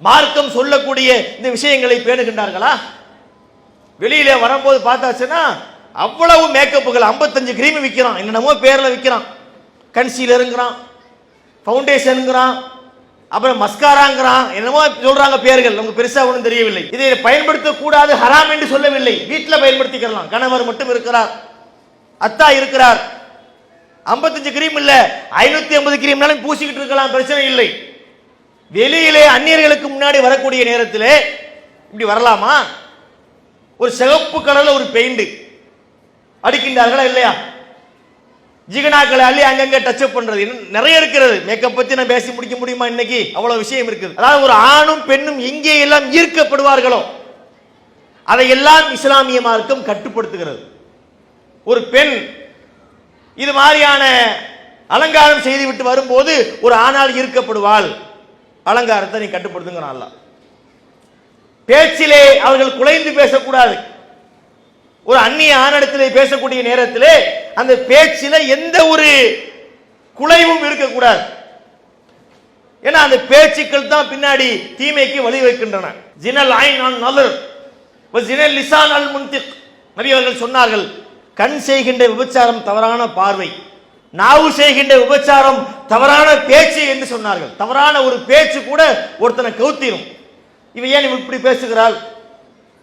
மார்க்கம் சொல்லக்கூடிய இந்த விஷயங்களை பேணுகின்றார்களா? வெளியிலே வரும்போது பார்த்தாச்சுன்னா அவ்வளவு மேக்கப்புகள், 55 கிரீம் விற்கிறான், என்னென்னமோ பேர்ல விற்கிறான். கன்சீலருங்கிறான், ஃபவுண்டேஷனுங்கிறான், அப்புறம் மஸ்காராங்கிறான், என்னமோ சொல்றாங்க பேர்கள், நமக்கு பெருசா ஒன்றும் தெரியவில்லை. இதை பயன்படுத்தக்கூடாது, ஹராம் என்று சொல்லவில்லை. வீட்டில் பயன்படுத்திக்கலாம். கணவர் மட்டும் இருக்கிறார், அத்தா இருக்கிறார், 55 கிரீம் இல்ல 550 கிரீம்னாலும் பூசிக்கிட்டு இருக்கலாம், பிரச்சனை இல்லை. வெளியிலே அந்நியர்களுக்கு முன்னாடி வரக்கூடிய நேரத்திலே இப்படி வரலாமா? ஒரு சிவப்பு கலர்ல ஒரு பெயிண்ட் அடிக்கின்றார்களா இல்லையா? ஜிகனாக்களை அள்ளி அங்கங்க டச் அப் பண்றது நிறைய இருக்கிறது. மேக்கப் பத்தி நான் பேசி முடிக்க முடியுமா? இன்னைக்கு அவ்வளவு விஷயம் இருக்குது. அதாவது ஒரு ஆணும் பெண்ணும் எங்கே எல்லாம் ஈர்க்கப்படுவார்களோ அதையெல்லாம் இஸ்லாமிய மார்க்கம் கட்டுப்படுத்துகிறது. ஒரு பெண் இது மாதிரியான அலங்காரம் செய்து விட்டு வரும்போது ஒரு ஆணால் ஈர்க்கப்படுவாள். அலங்காரத்தை நீ கட்டுப்படுத்துங்கிறான் அல்லாஹ். பேச்சிலே அவர்கள் குலைந்து பேசக்கூடாது. ஒரு அந்நிய ஆணிடத்திலே பேசக்கூடிய நேரத்திலே அந்த பேச்சில எந்த ஒரு குலைவும் இருக்கக்கூடாது. ஏன்னா அந்த பேச்சுக்கள் தான் பின்னாடி தீமைக்கு வழிவகுக்கின்றன. ஜினல் ஐன் அன் நலர் வ ஜினல் லிசான் அல் முன்திக், நபி அவர்கள் சொன்னார்கள், கண் செய்கின்ற விபச்சாரம் தவறான பார்வை, நாவு செய்கின்ற விபச்சாரம் தவறான பேச்சு என்று சொன்னார்கள். தவறான ஒரு பேச்சு கூட ஒருத்தனை கவுத்திரும். இவ ஏன் இப்படி பேசுகிறாள்,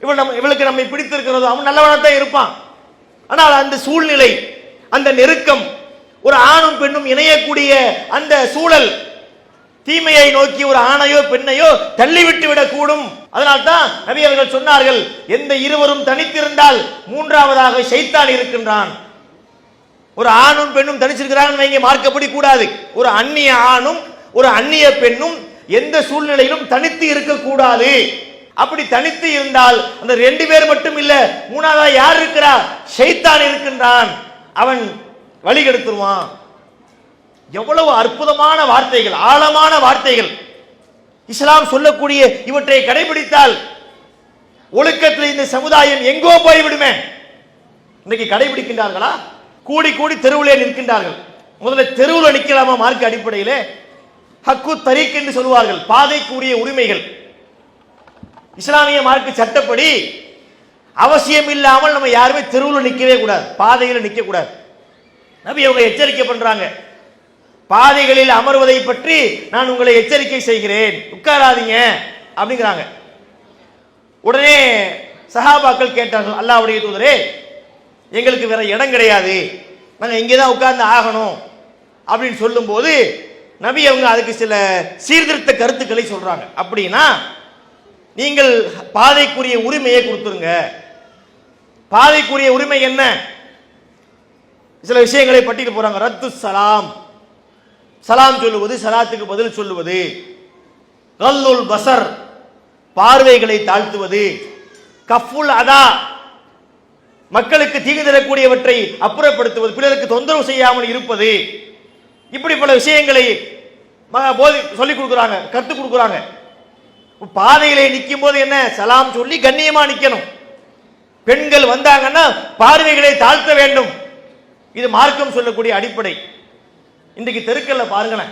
இவளுக்கு நம்மை பிடித்திருக்கிறதோ, அவன் நல்லவனாத்தான் இருப்பான். ஆனால் அந்த சூழ்நிலை, அந்த நெருக்கம், ஒரு ஆணும் பெண்ணும் இணையக்கூடிய அந்த சூழல் தீமையை நோக்கி ஒரு ஆணையோ பெண்ணையோ தள்ளிவிட்டு விடக்கூடும். அதனால்தான் நபி அவர்கள் சொன்னார்கள், எந்த இருவரும் தனித்திருந்தால் மூன்றாவதாக ஷைத்தான் இருக்கின்றான். ஒரு ஆணும் பெண்ணும் தனிச்சிருக்கிறாங்க வைங்க, மார்க்கப்படி கூடாது. ஒரு அந்நிய ஆணும் ஒரு அந்நிய பெண்ணும் எந்த சூழ்நிலையிலும் தனித்து இருக்கக்கூடாது. அப்படி தனித்து இருந்தால் அந்த 2 பேர் மட்டும் இல்ல, மூணாவதா யார் இருக்கிறார்? ஷைத்தான் இருக்கின்றான், அவன் வழி கெடுத்துருவான். எவ்வளவு அற்புதமான வார்த்தைகள், ஆழமான வார்த்தைகள். இஸ்லாம் சொல்லக்கூடிய இவற்றை கடைபிடித்தால் ஒழுக்கத்தில் இந்த சமுதாயம் எங்கோ போய்விடுமே. இன்னைக்கு கடைபிடிக்கின்றார்களா? கூடி கூடி தெருவிலே நிற்கின்றார்கள். முதல்ல தெருவில் நிற்கலாமா? மார்க்க அடிப்படையிலே ஹக்கு தரீக் என்று சொல்வார்கள், பாதைக்குரிய உரிமைகள். இஸ்லாமிய மார்க்க சட்டப்படி அவசியம் இல்லாமல் நம்ம யாருமே தெருவில் நிற்கவே கூடாது, பாதையில் நிற்க கூடாது. நபி அவங்க எச்சரிக்கை பண்றாங்க, பாதைகளில் அமர்வதை பற்றி நான் உங்களை எச்சரிக்கை செய்கிறேன், உட்காராதீங்க அப்படிங்கிறாங்க. உடனே சஹாபாக்கள் கேட்டார்கள், அல்லாஹ்வுடைய தூதரே, எங்களுக்கு வேற இடம் கிடையாது, நாங்கள் இங்கே தான் உட்கார்ந்து ஆகணும் அப்படின்னு சொல்லும்போது நபி அவங்க அதுக்கு சில சீர்திருத்த கருத்துக்களை சொல்றாங்க. அப்படின்னா நீங்கள் பாதைக்குரிய உரிமையை கொடுத்துருங்க. பாதைக்குரிய உரிமை என்ன? சில விஷயங்களை பட்டியல் போறாங்க. ரத்து சலாம், சலாம் சொல்லுவது, சலாத்துக்கு பதில் சொல்லுவது, கல்லுல் பசர், பார்வைகளை தாழ்த்துவது, கஃபுல் அதா, மக்களுக்கு தீங்கு தரக்கூடியவற்றை அப்புறப்படுத்துவது, பிறருக்கு தொந்தரவு செய்யாமல் இருப்பது, இப்படி பல விஷயங்களை சொல்லிக் கொடுக்குறாங்க, கற்றுக் கொடுக்குறாங்க. பாதையிலே நிற்கும் போது என்ன, சலாம் சொல்லி கண்ணியமா நிக்கணும். பெண்கள் வந்தாங்கன்னா பார்வைகளை தாழ்த்த வேண்டும். இது மார்க்கம் சொல்லக்கூடிய அடிப்படை. இன்றைக்கு தெருக்கல்ல பாருங்களேன்,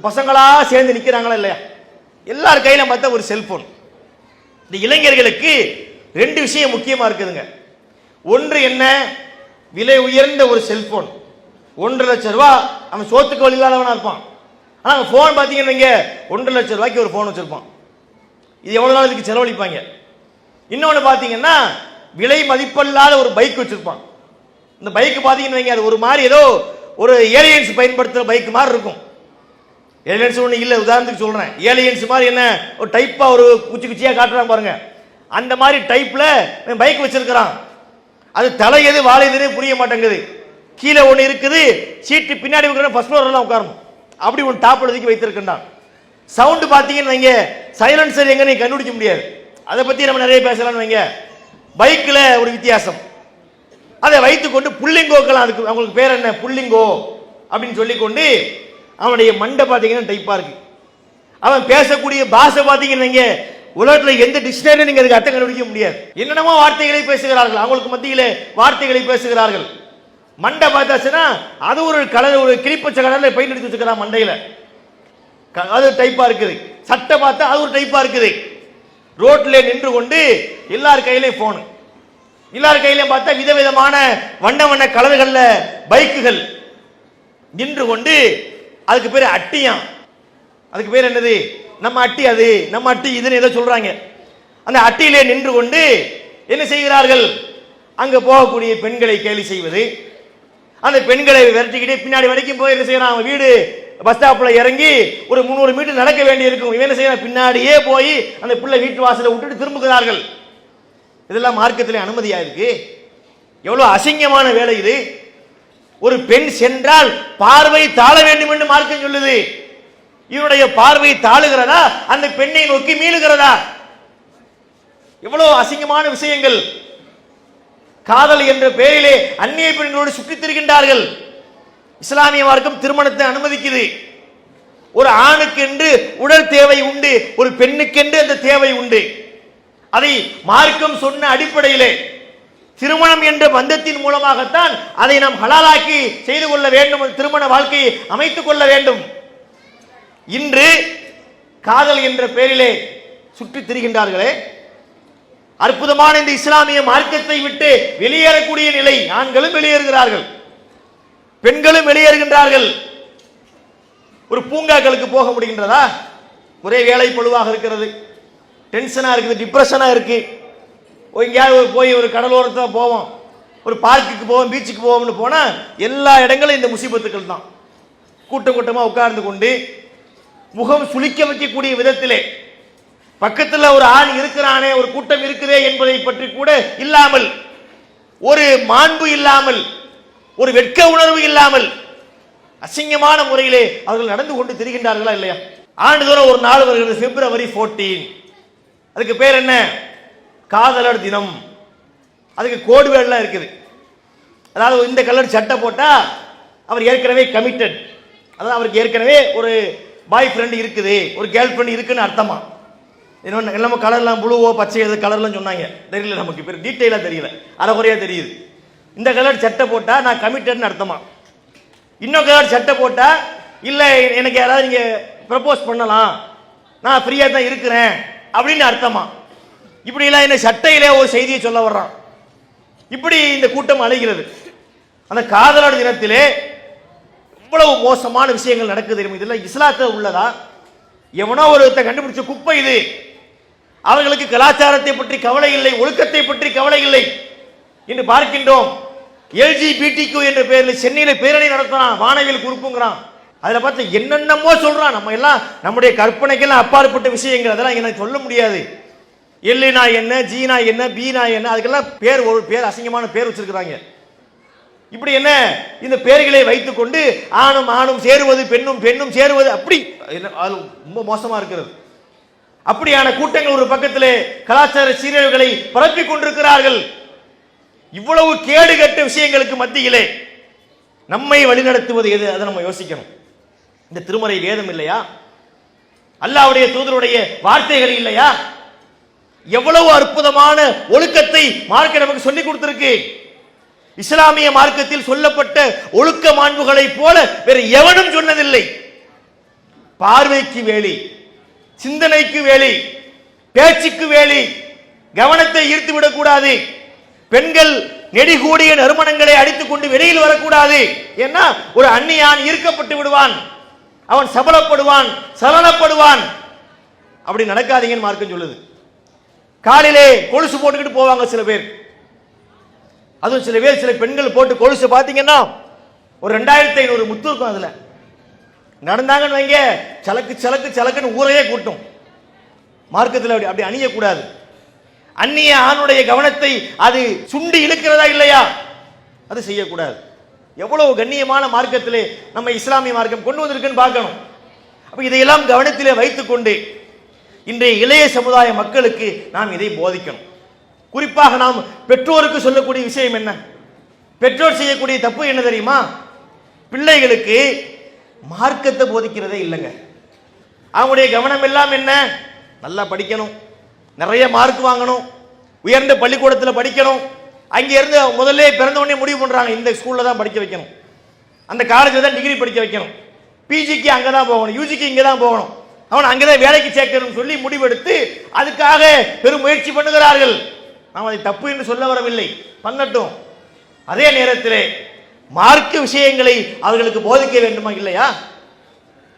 பசங்களா சேர்ந்து நிக்கிறாங்களா இல்லையா? எல்லார் கையில பார்த்தா ஒரு செல்போன். இந்த இளைஞர்களுக்கு ரெண்டு விஷயம் முக்கியமா இருக்குதுங்க. ஒன்று என்ன, விலை உயர்ந்த ஒரு செல்போன், 1.5 லட்சம் ரூபாய். அவன் சோத்துக்கு வழி இல்லாதவனா இருப்பான். ஆனா போன் பாத்தீங்கன்னா 1.5 லட்சம் ரூபாய்க்கு ஒரு போன் வச்சிருப்பான். இது எவ்வளவு நாள் இதுக்கு செலவழிப்பாங்க? இன்னொன்னு பாத்தீங்கன்னா விலை மதிப்பில்லாத ஒரு பைக் வச்சிருப்பான். இந்த பைக் பாத்தீங்கன்னா அது ஒரு மாதிரி ஏதோ ஒரு ஏலியன்ஸ் பயன்படுத்துற பைக் மாதிரி இருக்கும். ஏலியன்ஸ் ஒண்ணு இல்ல, உதாரணத்துக்கு சொல்றேன். ஏலியன்ஸ் மாதிரி என்ன, ஒரு டைப்பா ஒரு குச்சி குச்சியா காட்டுறான் பாருங்க, அந்த மாதிரி டைப்ல பைக் வச்சிருக்கிறான். அது தலை எது வாழை எதுன்னு புரிய மாட்டேங்குது. கீழே ஒன்று இருக்குது, சீட்டு பின்னாடி ஃபர்ஸ்ட் ஃப்ளோர்லாம் உட்காரணும், அப்படி ஒன்று டாப் ஒதுக்கி வைத்திருக்கின்றான். சவுண்டு பார்த்தீங்கன்னு வைங்க, சைலன்சர் எங்க நீ கண்டுபிடிக்க முடியாது. அதை பத்தி நம்ம நிறைய பேசலாம்னு வைங்க. பைக்கில் ஒரு வித்தியாசம், அதை வைத்துக்கொண்டு புள்ளிங்கோக்கெல்லாம், அதுக்கு அவங்களுக்கு பேர் என்ன, புள்ளிங்கோ அப்படின்னு சொல்லிக்கொண்டு அவனுடைய மண்டை பார்த்தீங்கன்னா டைப்பா இருக்கு. அவன் பேசக்கூடிய பாஷை பார்த்தீங்கன்னு வைங்க, உலகத்தில் எந்த டிக்ஷனரி நீங்க அதுக்கு அர்த்தம் கண்டுபிடிக்க முடியாது. என்னென்னமோ வார்த்தைகளை பேசுகிறார்கள், அவங்களுக்கு மத்தியிலே வார்த்தைகளை பேசுகிறார்கள். மண்டை பார்த்தாச்சுன்னா அது ஒரு கலர், ஒரு கிளிப்பச்சை கலர்ல பெயிண்ட் அடிச்சு வச்சுக்கிறான் மண்டையில, அது டைப்பா இருக்குது. சட்டை பார்த்தா அது ஒரு டைப்பா இருக்குது. ரோட்ல நின்று கொண்டு எல்லார் கையிலையும் போன், எல்லார் கையிலையும் பார்த்தா விதவிதமான வண்ண வண்ண கலர்கள்ல பைக்குகள் நின்று கொண்டு, அதுக்கு பேர் அட்டியாம். அதுக்கு பேர் என்னது, நம்ம அட்டி, அது நம்ம அட்டி இதுன்னு ஏதோ சொல்றாங்க. அந்த அட்டியிலே நின்று கொண்டு என்ன செய்கிறார்கள், அங்க போகக்கூடிய பெண்களை கேலி செய்வது, அந்த பெண்களை விரட்டிக்கிட்டே பின்னாடி வரைக்கும் போய் என்ன செய்யறான், அவன் வீடு பஸ் ஸ்டாப்ல இறங்கி ஒரு 300 மீட்டர் நடக்க வேண்டி இருக்கும். இவன் என்ன செய்யறான், பின்னாடியே போய் அந்த பிள்ளை வீட்டு வாசலை விட்டுட்டு திரும்புகிறார்கள். இதெல்லாம் மார்க்கத்திலே அனுமதியா இருக்கு? எவ்வளவு அசிங்கமான வேலை இது. ஒரு பெண் சென்றால் பார்வை தாழ வேண்டும் என்று மார்க்கம் சொல்லுது. இவனுடைய பார்வை தாழுகிறதா, அந்த பெண்ணை நோக்கி மீளுகிறதா? எவ்வளவு அசிங்கமான விஷயங்கள். காதல் என்ற பெயரிலே அந்நிய பெண்களோடு சுற்றித் திரிகின்றார்கள். இஸ்லாமிய மார்க்கம் திருமணத்தை அனுமதிக்குது. ஒரு ஆணுக்கு என்று உடல் தேவை உண்டு, ஒரு பெண்ணுக்கென்று அந்த தேவை உண்டு. அதை மார்க்கம் சொன்ன அடிப்படையிலே திருமணம் என்ற பந்தத்தின் மூலமாகத்தான் அதை நாம் ஹலாலாக்கி செய்து கொள்ள வேண்டும், திருமண வாழ்க்கையை அமைத்துக் கொள்ள வேண்டும். இன்று காதல் என்ற பெயரிலே சுற்றித் திரிகின்றார்களே, அற்புதமான இந்த இஸ்லாமிய மார்க்கத்தை விட்டு வெளியேறக்கூடிய நிலை. ஆண்களும் வெளியேறுகிறார்கள், பெண்களும் வெளியேறுகின்றார்கள். ஒரு பூங்காக்களுக்கு போக முடிகின்றதா? ஒரே வேலை பழுவாக இருக்கிறது, டென்ஷனா இருக்குது, டிப்ரெஷனா இருக்கு. எங்கேயாவது போய் ஒரு கடலோரத்தில் போவோம், ஒரு பார்க்குக்கு போவோம், பீச்சுக்கு போவோம்னு போனா எல்லா இடங்களும் இந்த முசீபத்துக்கள் தான். கூட்டம் கூட்டமாக உட்கார்ந்து கொண்டு முகம் சுளிக்க வைக்கக்கூடிய விதத்திலே, பக்கத்தில் ஒரு ஆண் இருக்கிறானே, ஒரு கூட்டம் இருக்குதே என்பதை பற்றி கூட இல்லாமல், ஒரு மாண்பு இல்லாமல், ஒரு வெட்க உணர்வு இல்லாமல் அசிங்கமான முறையிலே அவர்கள் நடந்து கொண்டு திரிகின்றார்களா இல்லையா? ஆண்டுதோறும் ஒரு நாள் வருகிறது, February 14. அதுக்கு பேர் என்ன, காதலர் தினம். அதுக்கு கோடு வேர்டெல்லாம் இருக்குது. அதாவது இந்த கலர் சட்டை போட்டா அவர் ஏற்கனவே கமிட்டட், அதாவது அவருக்கு ஏற்கனவே ஒரு பாய் ஃப்ரெண்ட் இருக்குது, ஒரு கேர்ள் ஃப்ரெண்ட் இருக்குன்னு அர்த்தமா. இன்னொன்று எல்லாமே கலர்லாம் ப்ளூவோ பச்சை எது கலர்லாம் சொன்னாங்க, தெரியல நமக்கு பேர் டீட்டெயிலாக தெரியல, அரைகுறையாக தெரியுது. இந்த கலர் சட்டை போட்டா நான் கமிட்டட்னு அர்த்தமா. இன்னொரு கலர் சட்டை போட்டா இல்லை எனக்கு யாராவது நீங்கள் ப்ரப்போஸ் பண்ணலாம், நான் ஃப்ரீயாக தான் இருக்கிறேன் அப்படின்னு அர்த்தமா. இப்படி எல்லாம் என்ன சட்டையிலே ஒரு செய்தியை சொல்ல வர்றான். இப்படி இந்த கூட்டம் அழைகிறது. அந்த காதலர் தினத்திலே இவ்வளவு மோசமான விஷயங்கள் நடக்குது. இதெல்லாம் இஸ்லாத்துல உள்ளதா? எவனோ ஒருத்த கண்டுபிடிச்ச குப்பை இது. அவர்களுக்கு கலாச்சாரத்தை பற்றி கவலை இல்லை, ஒழுக்கத்தை பற்றி கவலை இல்லை என்று பார்க்கின்றோம். LGBTQ என்ற பெயரில் சென்னையில் பேரணி நடத்துறான், வானவில் குறுப்புங்கிறான். அதுல பார்த்து என்னென்னமோ சொல்றான். நம்ம எல்லாம் நம்முடைய கற்பனைக்கெல்லாம் அப்பாற்பட்ட விஷயங்கள், அதெல்லாம் எனக்கு சொல்ல முடியாது. எல்லினா என்ன, ஜீனா என்ன, பீனா என்ன, அதுக்கெல்லாம் பேர் ஒரு பேர் அசிங்கமான பேர் வச்சிருக்கிறாங்க. இப்படி என்ன இந்த பெயர்களை வைத்துக் கொண்டு ஆணும் ஆணும் சேருவது, பெண்ணும் பெண்ணும் சேருவது, அப்படி ரொம்ப மோசமா இருக்கிறது. அப்படியான கூட்டங்கள் ஒரு பக்கத்திலே கலாச்சார சீரழிவுகளை பரப்பிக் கொண்டிருக்கிறார்கள். இவ்வளவு கேடுகட்ட விஷயங்களுக்கு மத்தியிலே நம்மை வழிநடத்துவது எது? அதை நம்ம யோசிக்கணும். இந்த திருமறை வேதம் இல்லையா? அல்லாஹ்வுடைய தூதருடைய வார்த்தைகள் இல்லையா? எவ்வளவு அற்புதமான ஒழுக்கத்தை மார்க்க நமக்கு சொல்லிக் கொடுத்திருக்கு. இஸ்லாமிய மார்க்கத்தில் சொல்லப்பட்ட ஒழுக்க மாண்புகளை போல வேற எவனும் சொன்னதில்லை. பார்வைக்கு வேலி, சிந்தனைக்கு வேலி, பேச்சுக்கு வேலி, கவனத்தை ஈர்த்து விடக்கூடாது. பெண்கள் நெடிகூடிய நறுமணங்களை அடித்துக் கொண்டு வெளியில் வரக்கூடாது. ஏன்னா ஒரு அந்நியான் ஈர்க்கப்பட்டு விடுவான், அவன் சபலப்படுவான், சலனப்படுவான். அப்படி நடக்காதீங்கன்னு மார்க்கம் சொல்லுது. காலிலே கொலுசு போட்டுக்கிட்டு போவாங்க சில பேர். அதுவும் சில பேர், சில பெண்கள் போட்டு கொலுசு பார்த்தீங்கன்னா ஒரு 2500 முத்து இருக்கும். அதுல நடந்தாங்கன்னு வைங்க, சலக்கு சலக்கு சலக்குன்னு ஊரையே கூட்டும். மார்க்கத்தில் அப்படி அணியக்கூடாது. அந்நிய ஆணுடைய கவனத்தை அது சுண்டி இழுக்கிறதா இல்லையா? அது செய்யக்கூடாது. எவ்வளவு கண்ணியமான மார்க்கத்திலே நம்ம இஸ்லாமிய மார்க்கம் கொண்டு வந்திருக்குன்னு பார்க்கணும். அப்ப இதையெல்லாம் கவனத்திலே வைத்துக் கொண்டு இன்றைய இளைய சமுதாய மக்களுக்கு நாம் இதை போதிக்கணும். குறிப்பாக நாம் பெற்றோருக்கு சொல்லக்கூடிய விஷயம் என்ன? பெற்றோர் செய்யக்கூடிய தப்பு என்ன தெரியுமா? பிள்ளைகளுக்கு மார்க்கத்தை போதிக்கிறதே இல்லைங்க. அவங்களுடைய கவனம் எல்லாம் என்ன? நல்லா படிக்கணும், நிறைய மார்க் வாங்கணும், உயர்ந்த பள்ளிக்கூடத்தில் படிக்கணும். அங்கே இருந்து முதல்ல பிறந்த உடனே முடிவு பண்றாங்க, இந்த ஸ்கூல்ல தான் படிக்க வைக்கணும், அந்த காலேஜில் தான் டிகிரி படிக்க வைக்கணும், பிஜிக்கு அங்கே தான் போகணும், யூஜிக்கு இங்கே தான் போகணும், அவன் அங்கேதான் வேலைக்கு சேர்க்கணும் சொல்லி முடிவெடுத்து அதுக்காக பெரும் முயற்சி பண்ணுகிறார்கள். நாம் அதை தப்பு என்று சொல்ல வரவில்லை, பண்ணட்டும். அதே நேரத்தில் மார்க்க விஷயங்களை அவர்களுக்கு போதிக்க வேண்டுமா இல்லையா?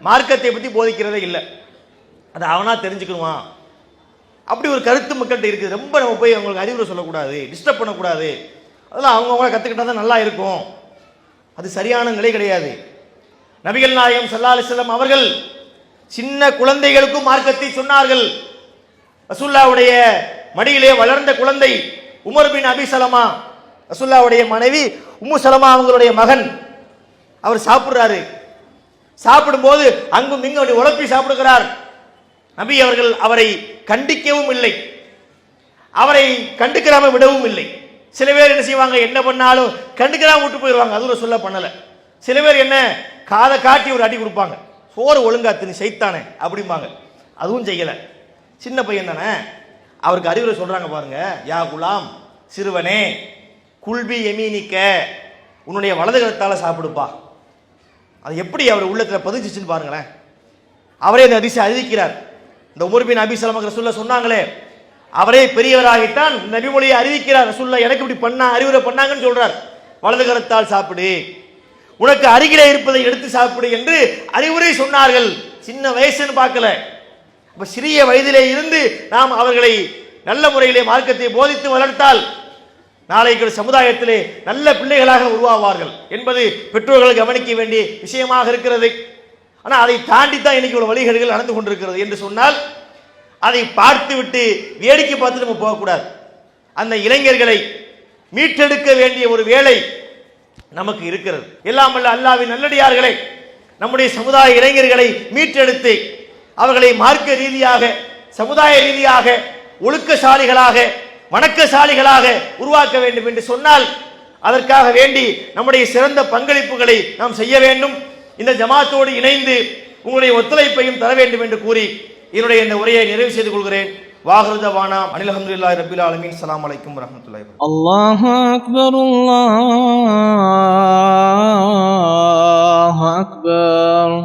மார்க்கத்தை பற்றி போதிக்கிறதே இல்லை. அதை அவனா தெரிஞ்சுக்கணுமா? அப்படி ஒரு கருத்து மக்கள்கிட்ட இருக்குது. ரொம்ப நம்ம போய் அவங்களுக்கு அறிவுரை சொல்லக்கூடாது, டிஸ்டர்ப் பண்ணக்கூடாது. அதெல்லாம் அவங்கவுங்கள கற்றுக்கிட்டா தான் நல்லா இருக்கும். அது சரியான நிலை கிடையாது. நபிகள் நாயகம் ஸல்லல்லாஹு அலைஹி வஸல்லம் அவர்கள் சின்ன குழந்தைகளுக்கும் மார்க்கத்தை சொன்னார்கள். ரசூலுல்லாஹ்வுடைய மடியிலே வளர்ந்த குழந்தை உமர் பின் அபி சலமா, ரசூலுல்லாஹ்வுடைய மனைவி உம்மு சலமா அவங்களுடைய மகன், அவர் சாப்பிடுறாரு. சாப்பிடும்போது அங்கும் இங்கும் அப்படி உழப்பி சாப்பிடுகிறார். நபி அவர்கள் அவரை கண்டிக்கவும் இல்லை, அவரை கண்டுக்கிறாம விடவும் இல்லை. சில பேர் என்ன செய்வாங்க, என்ன பண்ணாலும் கண்டுக்கிறாம விட்டு போயிடுவாங்க, அதுவும் சொல்ல பண்ணல. சில பேர் என்ன காதை காட்டி ஒரு அடி கொடுப்பாங்க, சோறு ஒழுங்கா தின்னு சைத்தானே அப்படிம்பாங்க, அதுவும் செய்யல. சின்ன பையன் தானே, அவருக்கு அறிவுரை சொல்றாங்க பாருங்க. யா குலாம், சிறுவனே, குல்பி எமீனிக்க, உன்னுடைய வலது கரத்தால சாப்பிடுப்பா. அது எப்படி அவர் உள்ளத்துல பதிஞ்சிச்சுன்னு பாருங்களேன். அவரே இந்த ஹதீஸை அறிவிக்கிறார். இந்த உமர் பின் அபி சலமா ரசூலுல்லாஹ் சொன்னாங்களே, அவரே பெரியவராகித்தான் நபிமொழியை அறிவிக்கிறார். ரசூலுல்லாஹ் எனக்கு இப்படி பண்ணா அறிவுரை பண்ணாங்கன்னு சொல்றார். வலது கரத்தால் சாப்பிடு, உனக்கு அருகிலே இருப்பதை எடுத்து சாப்பிடு என்று அறிவுரை சொன்னார்கள். சின்ன வயசுன்னு பார்க்கல, அப்ப சிறிய வயதிலே இருந்து நாம் அவர்களை நல்ல முறையிலே மார்க்கத்தை போதித்து வளர்த்தால் நாளைக்கு சமுதாயத்திலே நல்ல பிள்ளைகளாக உருவாவார்கள் என்பது பெற்றோர்கள் கவனிக்க வேண்டிய விஷயமாக இருக்கிறது. ஆனால் அதை தாண்டி தான் இன்னைக்கு ஒரு வழிகேடுகள் நடந்து கொண்டிருக்கிறது என்று சொன்னால் அதை பார்த்து விட்டு வேடிக்கை பார்த்து நம்ம போகக்கூடாது. அந்த இளைஞர்களை மீட்டெடுக்க வேண்டிய ஒரு வேலை நமக்கு இருக்கிறது. எல்லாம் வல்ல அல்லாஹ்வின் நல்லடியார்களை, நம்முடைய சமுதாய இளைஞர்களை மீட்டெடுத்து அவர்களை மார்க்க ரீதியாக, சமுதாய ரீதியாக ஒழுக்கசாலிகளாக, வணக்கசாலிகளாக உருவாக்க வேண்டும் என்று சொன்னால் அதற்காக வேண்டி நம்முடைய சிறந்த பங்களிப்புகளை நாம் செய்ய வேண்டும். இந்த ஜமாத்தோடு இணைந்து உங்களுடைய ஒத்துழைப்பையும் தர வேண்டும் என்று கூறி என்னுடைய இந்த உரையை நிறைவு செய்து கொள்கிறேன். வாஹிரு தவானா அனில் ஹம்துலில்லாஹி ரப்பில் ஆலமீன். அஸ்ஸலாமு அலைக்கும் வரஹ்மத்துல்லாஹி வபரகாத்துஹு. அல்லாஹு அக்பர், அல்லாஹு அக்பர்.